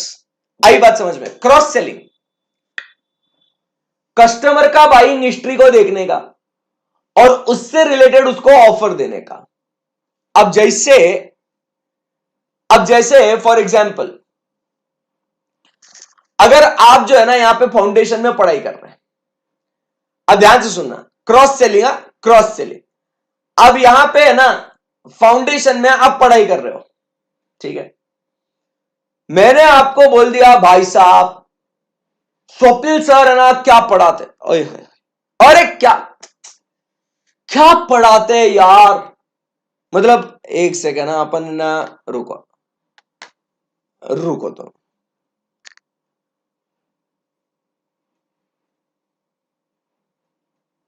आई बात समझ में? क्रॉस सेलिंग कस्टमर का बाइंग हिस्ट्री को देखने का और उससे रिलेटेड उसको ऑफर देने का। अब जैसे फॉर एग्जाम्पल, अगर आप जो है ना यहां पे फाउंडेशन में पढ़ाई कर रहे हैं, अब ध्यान से सुनना, क्रॉस सेलिंग, क्रॉस सेलिंग। अब यहां पे है ना फाउंडेशन में आप पढ़ाई कर रहे हो, ठीक है। मैंने आपको बोल दिया भाई साहब स्वप्निल सर है ना क्या पढ़ाते, अरे क्या क्या पढ़ाते यार, मतलब एक सेकेंड ना, अपन ना रुको तो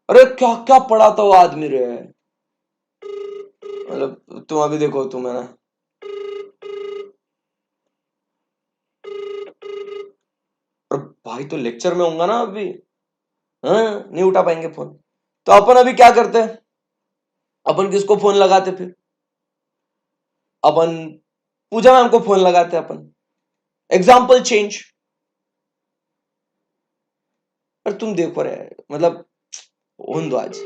अरे क्या क्या पढ़ाता वो आदमी रे, मतलब तुम अभी देखो, तुम है ना भाई तो लेक्चर में होगा ना अभी, हाँ नहीं उठा पाएंगे फोन, तो अपन अभी क्या करते हैं, अपन किसको फोन लगाते, फिर अपन पूजा मैम को फोन लगाते हैं, अपन एग्जाम्पल चेंज। पर तुम देखो रे, मतलब होन दो आज,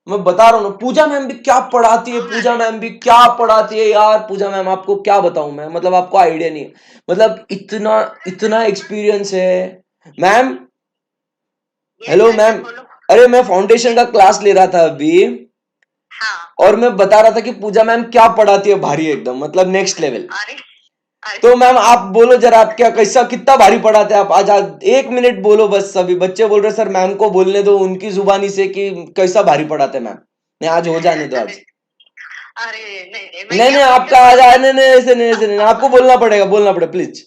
मैं बता रहा हूं ना, पूजा मैम भी क्या पढ़ाती है, पूजा मैम भी क्या पढ़ाती है यार, पूजा मैम आपको क्या बताऊं मैं, मतलब आपको आइडिया नहीं है, मतलब इतना इतना एक्सपीरियंस है मैम। हेलो मैम, अरे मैं फाउंडेशन का क्लास ले रहा था अभी, और मैं बता रहा था कि पूजा मैम क्या पढ़ाती है, भारी एकदम, मतलब नेक्स्ट लेवल। तो मैम आप बोलो जरा, आप क्या कैसा कितना भारी पढ़ाते हैं आप, आज आज 1 मिनट बोलो बस, सभी बच्चे बोल रहे सर मैम को बोलने दो उनकी जुबानी से कि कैसा भारी पढ़ाते हैं मैम, नहीं आज हो जाने दो आज। अरे नहीं आपका आज आने नहीं, ऐसे नहीं, आपको बोलना पड़ेगा प्लीज।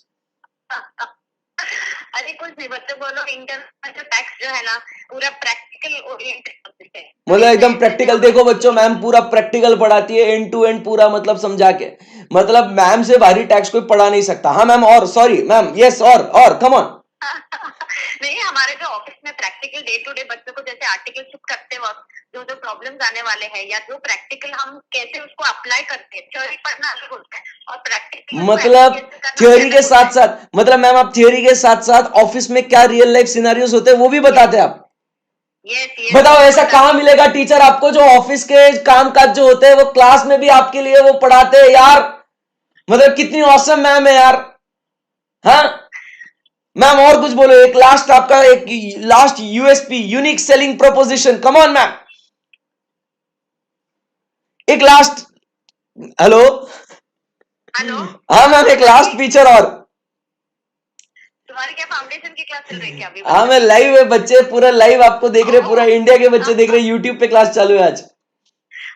अरे कुछ नहीं बच्चे बोलो, इंटर में जो टैक्स जो है ना पूरा प्रैक्टिकल ओरिएंटेड है, मतलब एकदम प्रैक्टिकल। देखो बच्चों, मैम पूरा प्रैक्टिकल पढ़ाती है, एंड टू एंड पूरा मतलब समझा के, मतलब मैम से भारी टैक्स कोई पढ़ा नहीं सकता। हाँ मैम, और सॉरी मैम, यस और कम ऑन। नहीं हमारे जो ऑफिस में प्रैक्टिकल डे टू डे बच्चों को जैसे आर्टिकल शिफ्ट करते वक्त जो जो प्रॉब्लम्स आने वाले हैं या जो प्रैक्टिकल हम कैसे उसको अप्लाई करते हैं, थ्योरी पढ़ना अलग होता है और प्रैक्टिकल मतलब थ्योरी के साथ साथ, मतलब मैम आप थ्योरी के साथ साथ ऑफिस में क्या रियल लाइफ सिनेरियोस होते हैं वो भी बताते हैं आप। बताओ ऐसा कहां मिलेगा टीचर आपको जो ऑफिस के काम काज जो होते हैं वो क्लास में भी आपके लिए वो पढ़ाते हैं यार, मतलब कितनी औसम मैम है यार। हाँ मैम और कुछ बोलो, एक लास्ट आपका, एक last USP, unique selling proposition, come on ma'am, एक लास्ट। हेलो हाँ मैम, एक लास्ट फीचर और। तुम्हारी क्या फाउंडेशन की क्लास चल रही है क्या अभी? हाँ मैं लाइव है, बच्चे पूरा लाइव आपको देख रहे, पूरा इंडिया के बच्चे देख रहे, यूट्यूब पे क्लास चालू है आज।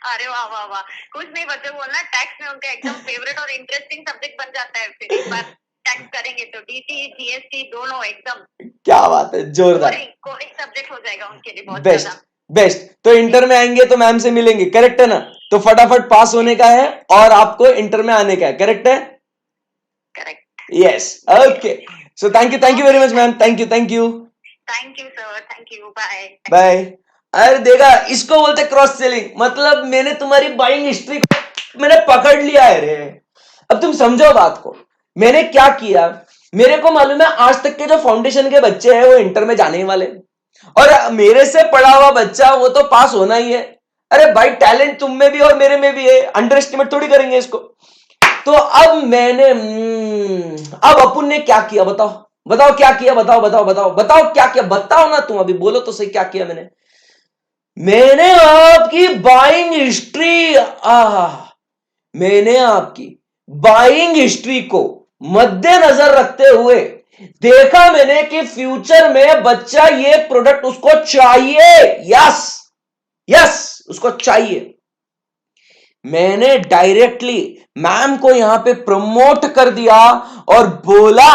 अरे वाह वाह वाह, कुछ नहीं बच्चे बोलना, टैक्स में उनका एकदम फेवरेट और इंटरेस्टिंग सब्जेक्ट बन जाता है, फिर एक बार टैक्स करेंगे तो डीटी जीएसटी दोनों एकदम क्या बात है, जोरदार कोडिंग सब्जेक्ट हो जाएगा उनके लिए, बहुत बेस्ट बेस्ट। तो इंटर में आएंगे तो मैम से मिलेंगे, करेक्ट है ना, तो फटाफट पास होने का है और आपको इंटर में आने का है, करेक्ट है? Correct, yes, okay. So thank you very much ma'am, thank you sir, thank you, bye bye. अरे देखा, इसको बोलते क्रॉस सेलिंग, मतलब मैंने तुम्हारी बाइंग हिस्ट्री मैंने पकड़ लिया है रे। अब तुम समझो बात को, मैंने क्या किया, मेरे को मालूम है आज तक के जो फाउंडेशन के बच्चे हैं वो इंटर में जाने ही वाले, और मेरे से पढ़ा हुआ बच्चा वो तो पास होना ही है। अरे भाई टैलेंट तुम में भी और मेरे में भी है, अंडर एस्टिमेट थोड़ी करेंगे इसको। तो अब मैंने अब अपुन ने क्या किया, बताओ क्या किया, बताओ क्या किया, बताओ ना तुम, अभी बोलो तो सही क्या किया मैंने आपकी बाइंग हिस्ट्री, मैंने आपकी बाइंग हिस्ट्री को मद्देनजर रखते हुए देखा मैंने कि फ्यूचर में बच्चा ये प्रोडक्ट उसको चाहिए, यस उसको चाहिए। मैंने डायरेक्टली मैम को यहां पे प्रमोट कर दिया और बोला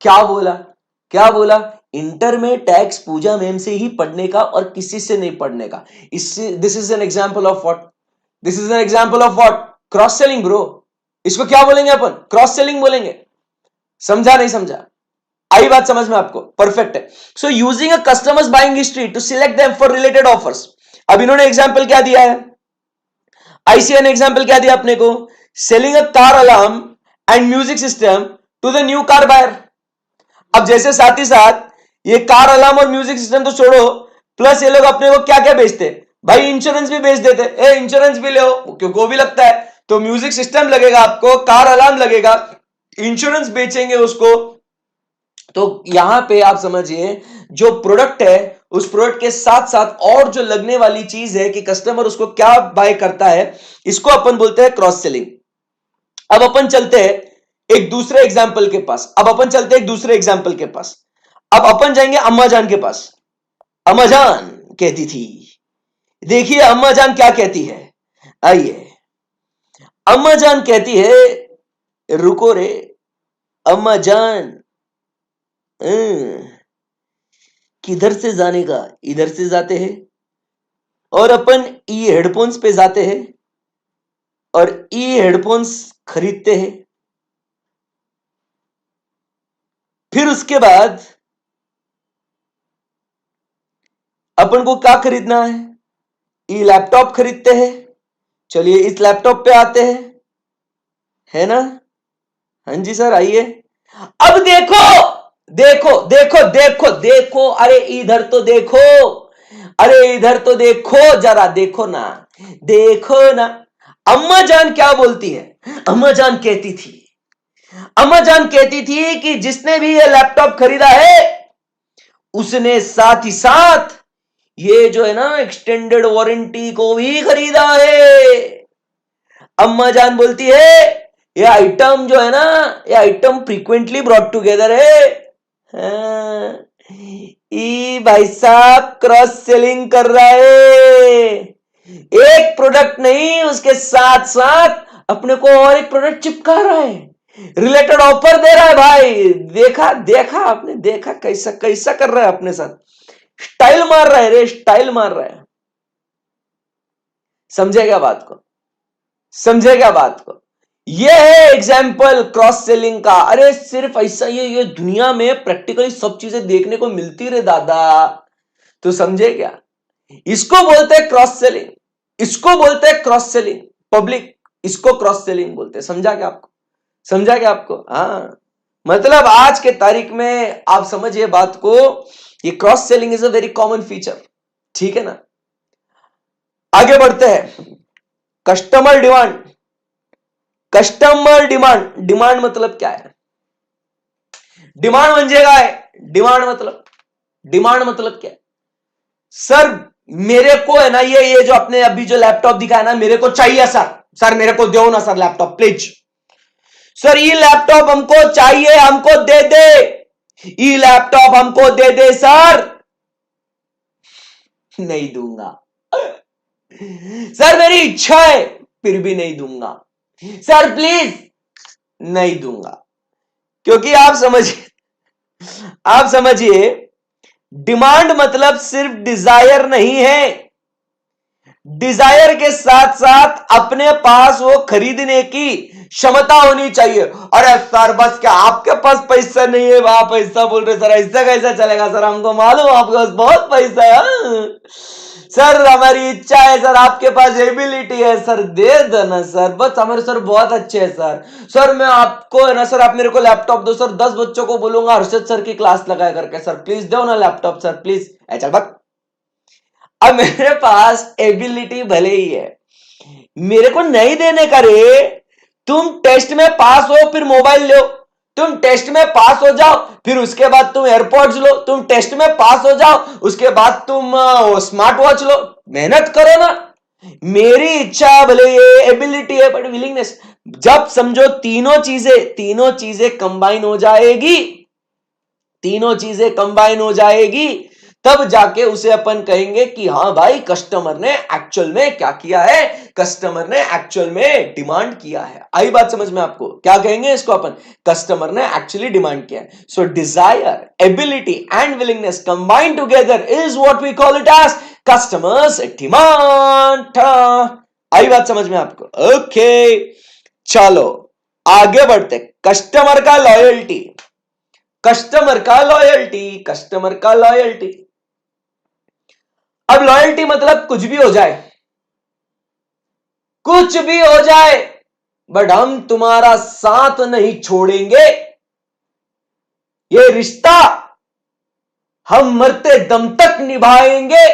क्या बोला इंटर में टैक्स पूजा मैम से ही पढ़ने का और किसी से नहीं पढ़ने का। इससे this is an example of what, this is an example of what, cross selling bro. इसको क्या बोलेंगे अपन, क्रॉस सेलिंग बोलेंगे। समझा नहीं समझा, आई बात समझ में आपको, परफेक्ट है। So using a customer's buying history to select them for related offers. अब इन्होंने एग्जाम्पल क्या दिया है, आईसीआई ने एग्जाम्पल क्या दिया अपने को, selling a car alarm and music system to the new car buyer. अब जैसे साथ ही साथ ये कार अलार्म और म्यूजिक सिस्टम तो छोड़ो, प्लस ये लोग अपने को क्या क्या बेचते भाई, इंश्योरेंस भी बेच देते, ए इंश्योरेंस भी ले क्योंकि वो भी लगता है, तो म्यूजिक सिस्टम लगेगा आपको, कार अलार्म लगेगा, इंश्योरेंस बेचेंगे उसको। तो यहां पे आप समझिए जो प्रोडक्ट है उस प्रोडक्ट के साथ साथ और जो लगने वाली चीज है कि कस्टमर उसको क्या बाय करता है, इसको अपन बोलते हैं क्रॉस सेलिंग। अब अपन चलते हैं एक दूसरे एग्जाम्पल के पास, अब अपन चलते हैं एक दूसरे एग्जाम्पल के पास। अब अपन जाएंगे अम्मा जान के पास। अम्मा जान कहती थी, देखिए अम्मा जान क्या कहती है, आइए। अम्मा जान कहती है, रुको रे अम्मा जान, किधर से जाने का, इधर से जाते हैं और अपन ई हेडफोन्स पे जाते हैं और ई हेडफोन्स खरीदते हैं। फिर उसके बाद अपन को क्या खरीदना है, ई लैपटॉप खरीदते हैं। चलिए इस लैपटॉप पे आते हैं, है ना, हाँ जी सर आइए। अब देखो देखो देखो देखो देखो, अरे इधर तो देखो, अरे इधर तो देखो, जरा देखो ना, देखो ना। अम्मा जान क्या बोलती है, अम्मा जान कहती थी, अम्मा जान कहती थी कि जिसने भी ये लैपटॉप खरीदा है उसने साथ ही साथ ये जो है ना एक्सटेंडेड वारंटी को भी खरीदा है। अम्मा जान बोलती है ये आइटम जो है ना, ये आइटम फ्रीक्वेंटली ब्रॉट टुगेदर है। हाँ, ई भाई साहब क्रॉस सेलिंग कर रहा है, एक प्रोडक्ट नहीं उसके साथ साथ अपने को और एक प्रोडक्ट चिपका रहा है, रिलेटेड ऑफर दे रहा है भाई। देखा देखा आपने, देखा कैसा कैसा कर रहा है अपने साथ, स्टाइल मार रहा है रे, स्टाइल मार रहा है। समझेगा बात को, समझेगा बात को, ये है एग्जाम्पल क्रॉस सेलिंग का। अरे सिर्फ ऐसा ये दुनिया में प्रैक्टिकली सब चीजें देखने को मिलती रे दादा, तो समझे क्या, इसको बोलते हैं क्रॉस सेलिंग, इसको बोलते हैं क्रॉस सेलिंग, पब्लिक इसको क्रॉस सेलिंग बोलते हैं। समझा क्या आपको, समझा क्या आपको, हाँ मतलब आज के तारीख में आप समझिए बात को, ये cross selling is a very common feature, ठीक है ना। आगे बढ़ते हैं, customer demand. Customer demand, demand मतलब क्या है, डिमांड म्हणजे काय, डिमांड मतलब क्या है सर, मेरे को है ना ये जो अपने अभी जो लैपटॉप दिखा है ना, मेरे को चाहिए सर, सर मेरे को दो ना सर लैपटॉप प्लीज, सर ये लैपटॉप हमको चाहिए, हमको दे दे, ये लैपटॉप हमको दे दे सर। नहीं दूंगा सर, मेरी इच्छा है फिर भी नहीं दूंगा सर, प्लीज नहीं दूंगा। क्योंकि आप समझिए डिमांड मतलब सिर्फ डिजायर नहीं है, डिजायर के साथ साथ अपने पास वो खरीदने की क्षमता होनी चाहिए। अरे सर बस क्या आपके पास पैसा नहीं है, आप पैसा बोल रहे सर, ऐसा कैसा चलेगा सर, हमको मालूम आपके पास बहुत पैसा है, हाँ? सर हमारी इच्छा है सर, आपके पास एबिलिटी है सर, दे देना सर, बस हमारे सर बहुत अच्छे हैं सर, सर मैं आपको है ना सर, आप मेरे को लैपटॉप दो सर, 10 बच्चों को बोलूंगा हर्षद सर की क्लास लगा करके, सर प्लीज दो ना लैपटॉप सर प्लीज, चल बक। अब मेरे पास एबिलिटी भले ही है, मेरे को नहीं देने का रे, तुम टेस्ट में पास हो फिर मोबाइल लो, तुम टेस्ट में पास हो जाओ फिर उसके बाद तुम एयरपॉड्स लो, तुम टेस्ट में पास हो जाओ उसके बाद तुम स्मार्ट वॉच लो, मेहनत करो ना। मेरी इच्छा भले ये एबिलिटी है बट विलिंगनेस, जब समझो तीनों चीजें कंबाइन हो जाएगी, तीनों चीजें कंबाइन हो जाएगी तब जाके उसे अपन कहेंगे कि हाँ भाई कस्टमर ने एक्चुअल में क्या किया है, कस्टमर ने एक्चुअल में डिमांड किया है। आई बात समझ में आपको? क्या कहेंगे इसको अपन? कस्टमर ने एक्चुअली डिमांड किया है। So desire, ability and willingness combined together is what we call it as customer's demand. आई बात समझ में आपको? ओके, चलो आगे बढ़ते। कस्टमर का लॉयल्टी, कस्टमर का लॉयल्टी, कस्टमर का लॉयल्टी। अब लॉयल्टी मतलब कुछ भी हो जाए, कुछ भी हो जाए, बट हम तुम्हारा साथ नहीं छोड़ेंगे, ये रिश्ता हम मरते दम तक निभाएंगे।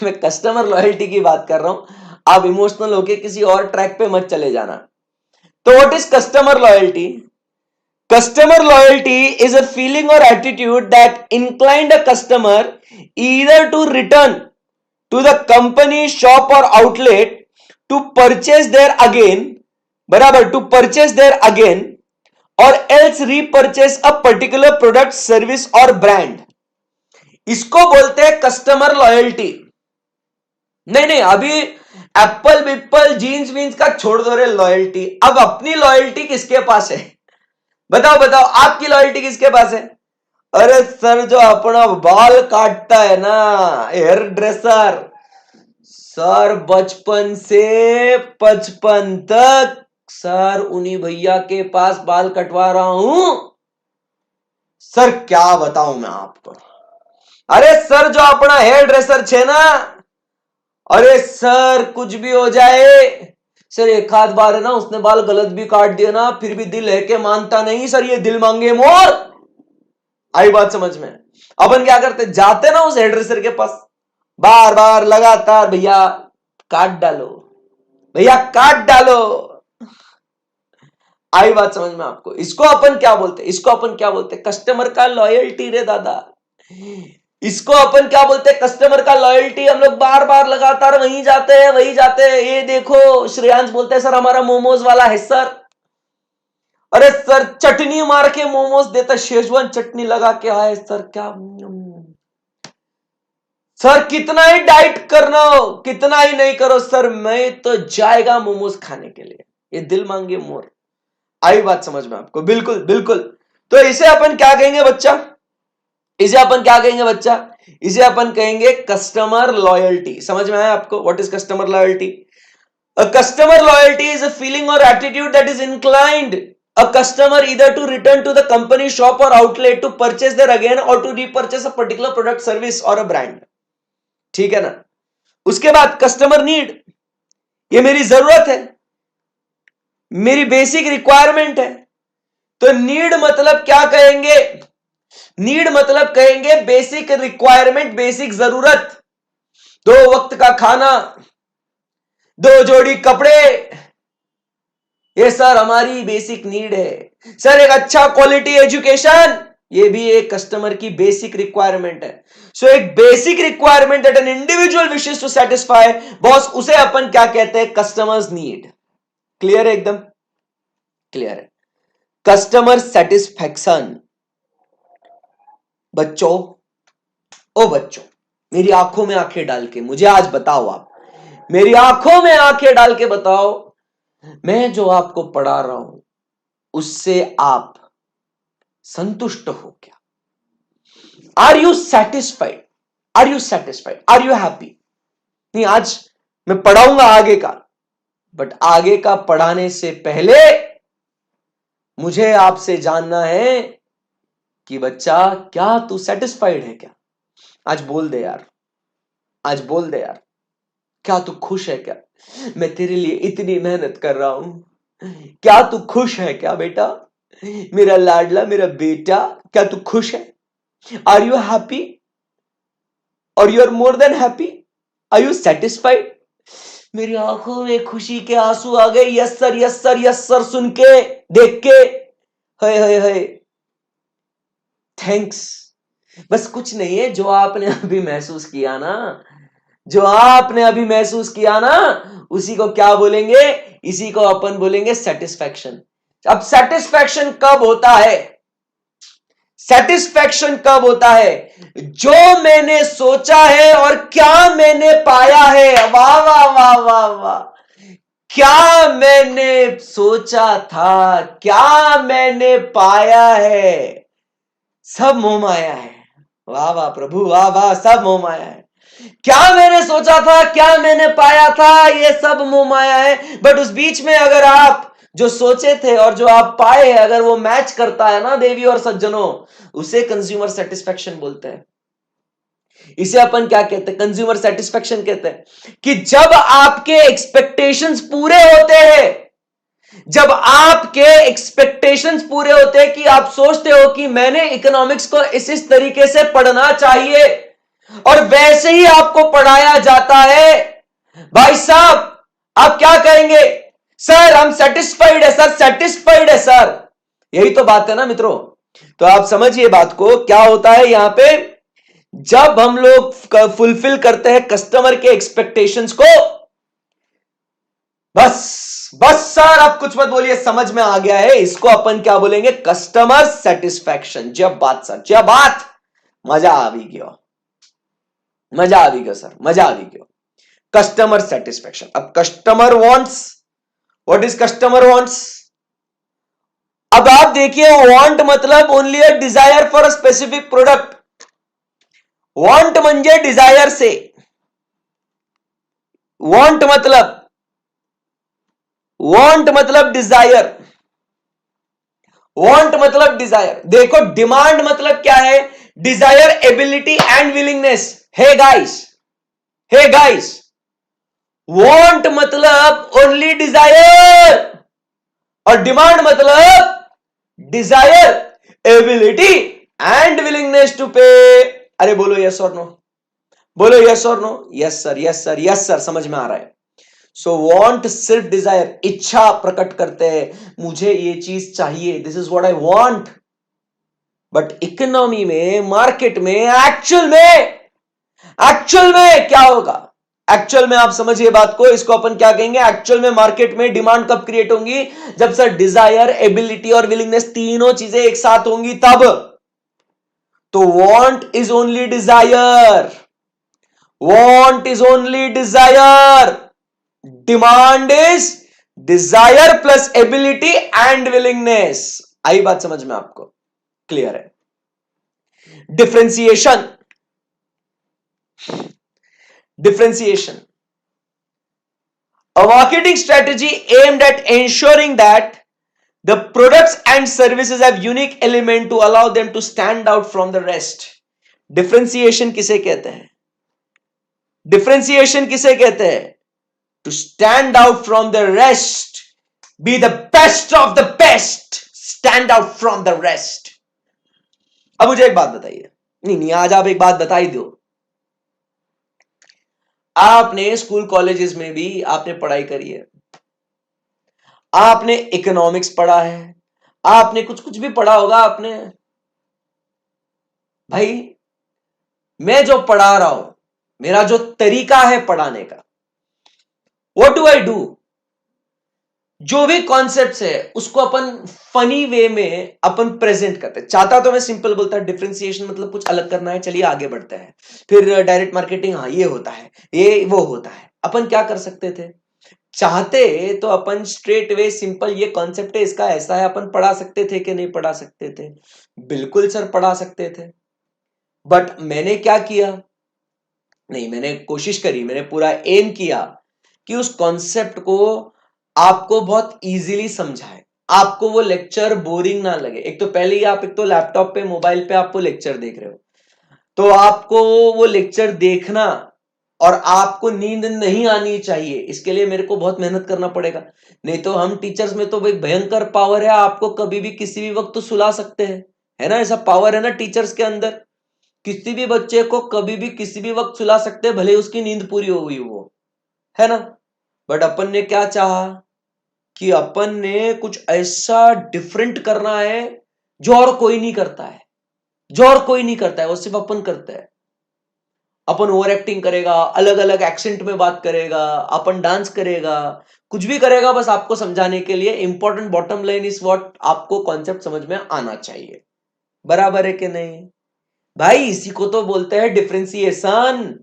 मैं कस्टमर लॉयल्टी की बात कर रहा हूं, आप इमोशनल होके किसी और ट्रैक पे मत चले जाना। तो what is customer loyalty? Customer loyalty is a feeling or attitude that inclined a customer either to return to the company, shop or outlet to purchase there again, बराबर, to purchase there again or else repurchase a particular product, service or brand. इसको बोलते हैं customer loyalty. नहीं, अभी Apple विप्पल jeans वीन्स का छोड़ दो रे लॉयल्टी। अब अपनी लॉयल्टी किसके पास है? बताओ बताओ, आपकी लॉयल्टी किसके पास है? अरे सर, जो अपना बाल काटता है ना, हेयर ड्रेसर, सर बचपन से 55 तक सर उन्हीं भैया के पास बाल कटवा रहा हूं। सर क्या बताऊं मैं आपको। अरे सर, जो अपना हेयर ड्रेसर छे ना, अरे सर कुछ भी हो जाए, सर एक आध बार है ना उसने बाल गलत भी काट दिया ना, फिर भी दिल है के मानता नहीं सर, ये दिल मांगे मोर। आई बात समझ में? अपन क्या करते, जाते ना उस हेयरड्रेसर के पास, बार बार लगातार, भैया काट डालो, भैया काट डालो। आई बात समझ में आपको? इसको अपन क्या बोलते? इसको अपन क्या बोलते? कस्टमर का लॉयल्टी रे दादा। इसको अपन क्या बोलते हैं? कस्टमर का लॉयल्टी। हम लोग बार बार लगातार वहीं जाते हैं, वहीं जाते हैं। ये देखो श्रेयांश बोलते हैं सर हमारा मोमोज वाला है सर। अरे सर चटनी मार के मोमोज देता, शेजवान चटनी लगा के आए सर, क्या सर कितना ही डाइट करना हो, कितना ही नहीं करो सर, मैं तो जाएगा मोमोज खाने के लिए, ये दिल मांगे मोर। आई बात समझ में आपको? बिल्कुल बिल्कुल। तो इसे अपन क्या कहेंगे बच्चा? इसे अपन क्या कहेंगे बच्चा? इसे अपन कहेंगे कस्टमर लॉयल्टी। समझ में आया आपको? What is customer loyalty? A customer loyalty is a feeling or attitude that is inclined a customer either to return to the company, shop or outlet to purchase there again or to repurchase a particular product, service or a brand. ठीक है ना? उसके बाद customer need, ये मेरी जरूरत है, मेरी बेसिक रिक्वायरमेंट है। तो नीड मतलब क्या कहेंगे? नीड मतलब कहेंगे बेसिक रिक्वायरमेंट, बेसिक जरूरत। 2 वक्त का खाना, 2 जोड़ी कपड़े, ये सर हमारी बेसिक नीड है। सर एक अच्छा क्वालिटी एजुकेशन, ये भी एक कस्टमर की बेसिक रिक्वायरमेंट है। सो एक basic requirement that an individual wishes to satisfy, boss, उसे अपन क्या कहते हैं? Customers need. क्लियर है? एकदम क्लियर है। Customer satisfaction. बच्चों, ओ बच्चों, मेरी आंखों में आंखें डाल के मुझे आज बताओ, आप मेरी आंखों में आंखें डाल के बताओ, मैं जो आपको पढ़ा रहा हूं उससे आप संतुष्ट हो क्या? Are you satisfied? Are you satisfied? Are you happy? नहीं, आज मैं पढ़ाऊंगा आगे का, बट आगे का पढ़ाने से पहले मुझे आपसे जानना है कि बच्चा क्या तू सेटिस्फाइड है क्या? आज बोल दे यार, आज बोल दे यार, क्या तू खुश है क्या? मैं तेरे लिए इतनी मेहनत कर रहा हूं, क्या तू खुश है क्या बेटा? मेरा लाडला, मेरा बेटा, क्या तू खुश है? Are you happy? Or you are more than happy? Are you satisfied? मेरी आंखों में खुशी के आंसू आ गए। Yes sir, yes sir, yes sir, सुन के, देख के, हाय हाय हाय, थैंक्स। बस कुछ नहीं है, जो आपने अभी महसूस किया ना, जो आपने अभी महसूस किया ना, उसी को क्या बोलेंगे? इसी को अपन बोलेंगे सेटिस्फैक्शन। अब सेटिस्फैक्शन कब होता है? सेटिस्फैक्शन कब होता है? जो मैंने सोचा है और क्या मैंने पाया है। वाह वाह वाह वाह वाह, क्या मैंने सोचा था, क्या मैंने पाया है, सब मोह माया है। वाह वाह प्रभु, वाह वाह, सब मोह माया है। क्या मैंने सोचा था, क्या मैंने पाया था, ये सब मोह माया है। बट उस बीच में अगर आप जो सोचे थे और जो आप पाए, अगर वो मैच करता है ना देवी और सज्जनों, उसे कंज्यूमर सेटिस्फैक्शन बोलते हैं। इसे अपन क्या कहते हैं? कंज्यूमर सेटिस्फैक्शन कहते हैं कि जब आपके एक्सपेक्टेशंस पूरे होते हैं, जब आपके एक्सपेक्टेशंस पूरे होते हैं कि आप सोचते हो कि मैंने इकोनॉमिक्स को इस तरीके से पढ़ना चाहिए और वैसे ही आपको पढ़ाया जाता है, भाई साहब आप क्या कहेंगे? सर हम सेटिस्फाइड है सर, सेटिस्फाइड है सर। यही तो बात है ना मित्रों। तो आप समझिए बात को, क्या होता है यहां पे, जब हम लोग फुलफिल करते हैं कस्टमर के एक्सपेक्टेशंस को, बस बस सर आप कुछ मत बोलिए, समझ में आ गया है, इसको अपन क्या बोलेंगे? Customer satisfaction. जब बात सर, जब बात, मजा आ भी गया, मजा आ भी गया सर, मजा आ भी गया। Customer satisfaction. अब customer wants, what is customer wants? अब आप देखिए, वांट मतलब only a desire for a specific product. Want म्हणजे डिजायर से, वांट मतलब डिजायर, वांट मतलब डिजायर। देखो डिमांड मतलब क्या है? Desire, ability and willingness. Hey guys, hey guys, want मतलब ओनली डिजायर और डिमांड मतलब desire, ability and willingness to pay. अरे बोलो यस और नो, बोलो yes or no. Yes sir, yes sir, yes sir, समझ में आ रहा है। सो वॉन्ट सिर्फ डिजायर, इच्छा प्रकट करते हैं, मुझे ये चीज चाहिए, this is what I want. But economy में, मार्केट में, एक्चुअल में क्या होगा? एक्चुअल में आप समझिए बात को, इसको अपन क्या कहेंगे? एक्चुअल में मार्केट में डिमांड कब क्रिएट होंगी? जब सर डिजायर, एबिलिटी और विलिंगनेस तीनों चीजें एक साथ होंगी तब। तो want is only desire, want is only desire, demand is desire plus ability and willingness. आई बात समझ में आपको? क्लियर है? Differentiation, differentiation, a marketing strategy aimed at ensuring that the products and services have unique element to allow them to stand out from the rest. Differentiation किसे कहते हैं? Differentiation किसे कहते हैं? To stand out from the rest, be the best of the best, stand out from the rest. अब मुझे एक बात बताइए, नहीं आज आप एक बात बता ही दो। आपने स्कूल कॉलेजेस में भी आपने पढ़ाई करी है, आपने इकोनॉमिक्स पढ़ा है, आपने कुछ कुछ भी पढ़ा होगा आपने। भाई मैं जो पढ़ा रहा हूं, मेरा जो तरीका है पढ़ाने का, व्हाट डू आई डू? जो भी कॉन्सेप्ट्स है उसको अपन फनी वे में अपन प्रेजेंट करते हैं। चाहता तो मैं सिंपल बोलता, डिफरेंशिएशन मतलब कुछ अलग करना है, चलिए आगे बढ़ते हैं। फिर डायरेक्ट मार्केटिंग, हाँ ये होता है, ये वो होता है। अपन क्या कर सकते थे? चाहते तो अपन स्ट्रेट वे सिंपल, ये कॉन्सेप्ट है, इसका ऐसा है, अपन पढ़ा सकते थे कि नहीं पढ़ा सकते थे? बिल्कुल सर पढ़ा सकते थे। बट मैंने क्या किया? नहीं, मैंने कोशिश करी, मैंने पूरा एम किया कि उस कॉन्सेप्ट को आपको बहुत इजीली समझाए, आपको वो लेक्चर बोरिंग ना लगे। एक तो पहले ही आप एक तो लैपटॉप पे, मोबाइल पे आप वो लेक्चर देख रहे हो, तो आपको वो लेक्चर देखना और आपको नींद नहीं आनी चाहिए, इसके लिए मेरे को बहुत मेहनत करना पड़ेगा। नहीं तो हम टीचर्स में तो एक भयंकर पावर है, आपको कभी भी किसी भी वक्त तो सुला सकते हैं, है ना? ऐसा पावर है ना टीचर्स के अंदर, किसी भी बच्चे को कभी भी किसी भी वक्त सुला सकते हैं, भले उसकी नींद पूरी हो गई वो, है ना? बट अपन ने क्या चाहा कि अपन ने कुछ ऐसा डिफरेंट करना है जो और कोई नहीं करता है, जो और कोई नहीं करता है, वो सिर्फ अपन करता है। अपन ओवर एक्टिंग करेगा, अलग अलग एक्सेंट में बात करेगा, अपन डांस करेगा, कुछ भी करेगा, बस आपको समझाने के लिए। Important bottom line is what, आपको कॉन्सेप्ट समझ में आना चाहिए, बराबर है कि नहीं भाई? इसी को तो बोलते हैं डिफरेंशिएशन,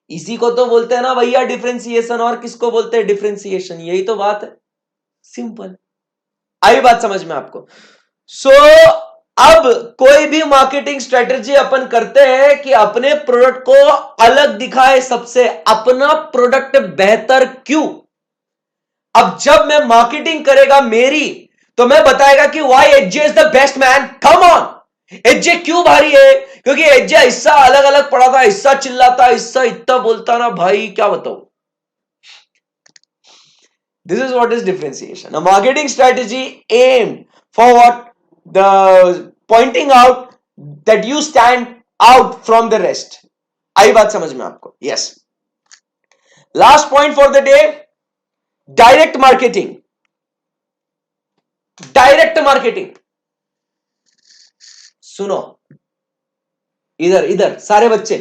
इसी को तो बोलते हैं ना भैया डिफरेंशिएशन। और किसको बोलते हैं डिफरेंशिएशन? यही तो बात है, सिंपल। आई बात समझ में आपको? सो अब कोई भी मार्केटिंग स्ट्रेटेजी अपन करते हैं कि अपने प्रोडक्ट को अलग दिखाए सबसे, अपना प्रोडक्ट बेहतर क्यों। अब जब मैं मार्केटिंग करेगा मेरी, तो मैं बताएगा कि why HJ is the best man, come on. HJ क्यों भारी है? क्योंकि एचजे हिस्सा अलग अलग पड़ा था, हिस्सा चिल्लाता, हिस्सा इतना बोलता ना भाई, क्या बताऊं। This is what is differentiation. A marketing strategy aimed for what? The pointing out that you stand out from the rest. आई बात समझ में आपको? Yes. Last point for the day, direct marketing. Direct marketing. सुनो, इधर इधर सारे बच्चे,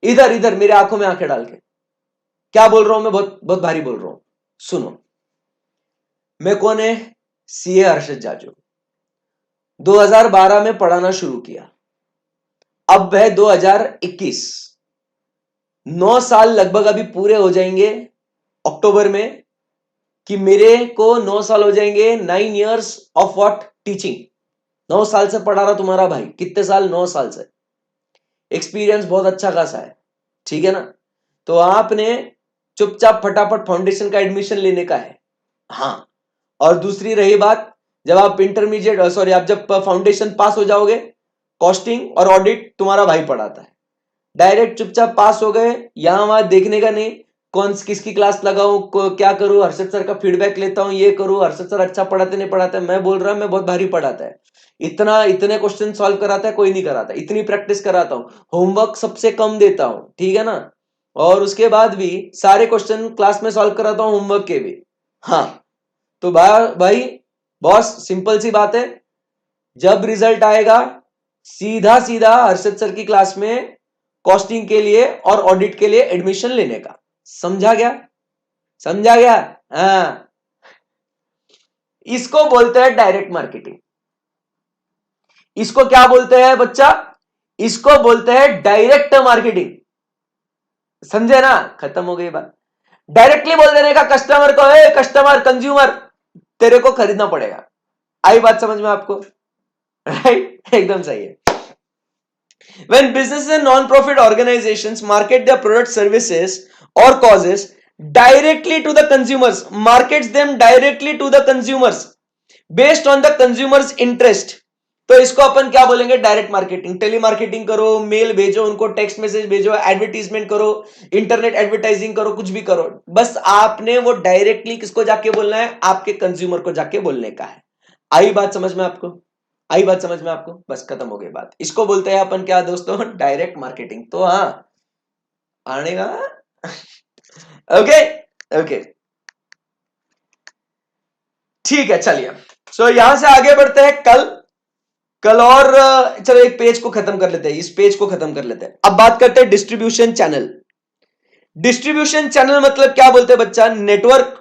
इधर इधर मेरे आंखों में आंखें डाल के, क्या बोल रहा हूं मैं? बहुत बहुत भारी बोल रहा हूं, सुनो। मैं कौन है? सीए हर्षद जाजू। 2012 में पढ़ाना शुरू किया, अब है 2021, 9 साल लगभग अभी पूरे हो जाएंगे अक्टूबर में, कि मेरे को 9 साल हो जाएंगे। 9 years ऑफ व्हाट? टीचिंग। 9 साल से पढ़ा रहा तुम्हारा भाई। कितने साल? 9 साल से। एक्सपीरियंस बहुत अच्छा खासा है, ठीक है ना? तो आपने चुपचाप फटाफट फाउंडेशन का एडमिशन लेने का है। हाँ, और दूसरी रही बात, जब आप इंटरमीडिएट सॉरी आप जब फाउंडेशन पास हो जाओगे, कॉस्टिंग और ऑडिट तुम्हारा भाई पढ़ाता है। डायरेक्ट चुपचाप पास हो गए, यहां वहां देखने का नहीं, कौन किसकी क्लास लगाऊं, क्या करूं, हर्षद सर का फीडबैक लेता हूं, ये करूं, हर्षद सर अच्छा पढ़ाते नहीं पढ़ाते। मैं बोल रहा हूं मैं बहुत भारी पढ़ाता है, इतने क्वेश्चन सॉल्व कराता है, कोई नहीं कराता। इतनी प्रैक्टिस कराता हूं, होमवर्क सबसे कम देता हूं, ठीक है ना? और उसके बाद भी सारे क्वेश्चन क्लास में सॉल्व कराता हूं, होमवर्क के भी। हाँ, तो भाई बॉस, सिंपल सी बात है, जब रिजल्ट आएगा सीधा सीधा हर्षद सर की क्लास में कॉस्टिंग के लिए और ऑडिट के लिए एडमिशन लेने का। समझा गया? समझा गया? हाँ, इसको बोलते हैं डायरेक्ट मार्केटिंग। इसको क्या बोलते हैं बच्चा? इसको बोलते हैं डायरेक्ट मार्केटिंग। समझे ना? खत्म हो गई बात। डायरेक्टली बोल देने का कस्टमर को, ए कस्टमर, कंज्यूमर, तेरे को खरीदना पड़ेगा। आई बात समझ में आपको? राइट, एकदम सही है। When businesses and non-profit organizations market their product, services or causes directly to the consumers, markets them directly to the consumers based on the consumer's interest, तो इसको अपन क्या बोलेंगे? Direct marketing. टेली मार्केटिंग करो, mail भेजो उनको, text message भेजो, advertisement करो, internet advertising करो, कुछ भी करो, बस आपने वो डायरेक्टली किसको जाके बोलना है? आपके कंज्यूमर को जाके बोलने का है। आई बात समझ में आपको? आई बात समझ में आपको? बस खत्म हो गई बात। इसको बोलते हैं अपन क्या दोस्तों? Direct marketing. तो हाँ, आने का ओके ओके, ठीक है, चलिए। सो यहां से आगे बढ़ते हैं कल और चलो एक पेज को खत्म कर लेते हैं, इस पेज को खत्म कर लेते हैं। अब बात करते हैं डिस्ट्रीब्यूशन चैनल। डिस्ट्रीब्यूशन चैनल मतलब क्या बोलते हैं बच्चा? नेटवर्क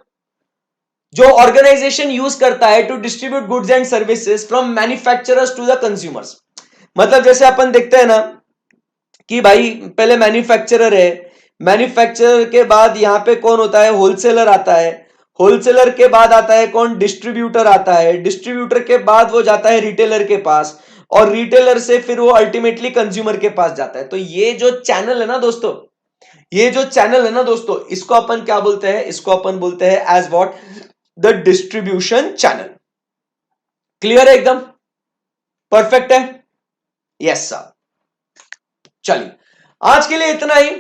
जो ऑर्गेनाइजेशन यूज करता है to distribute goods and services from manufacturers to the consumers. मतलब जैसे अपन देखते हैं ना कि भाई पहले मैन्युफैक्चरर है, मैन्युफैक्चरर के बाद यहां पे कौन होता है? होलसेलर आता है, होलसेलर के बाद आता है कौन? डिस्ट्रीब्यूटर आता है, डिस्ट्रीब्यूटर के बाद वो जाता है रिटेलर के पास, और रिटेलर से फिर वो अल्टीमेटली कंज्यूमर के पास जाता है। तो ये जो चैनल है ना दोस्तों, ये जो चैनल है ना दोस्तों, इसको अपन क्या बोलते हैं? इसको अपन बोलते हैं as what? The distribution channel. Clear है? एकदम परफेक्ट है? Yes sir. चलिए, आज के लिए इतना ही।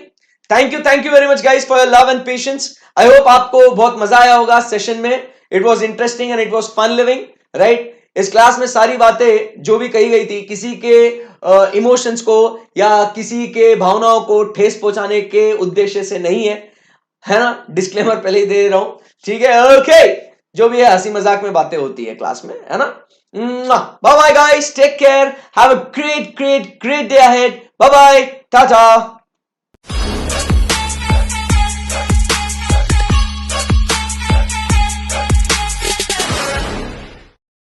Thank you very much guys for your love and patience. I hope आपको बहुत मजा आया होगा सेशन में। It was interesting and it was fun living, right? इस क्लास में सारी बातें जो भी कही गई थी, किसी के इमोशंस को या किसी के भावनाओं को ठेस पहुंचाने के उद्देश्य से नहीं है ना? डिस्क्लेमर पहले ही दे रहा हूं, ठीक है? ओके, जो भी है हंसी मजाक में बातें होती है क्लास में, है ना? Bye bye guys, take care, have a great day ahead. Bye bye, ta ta.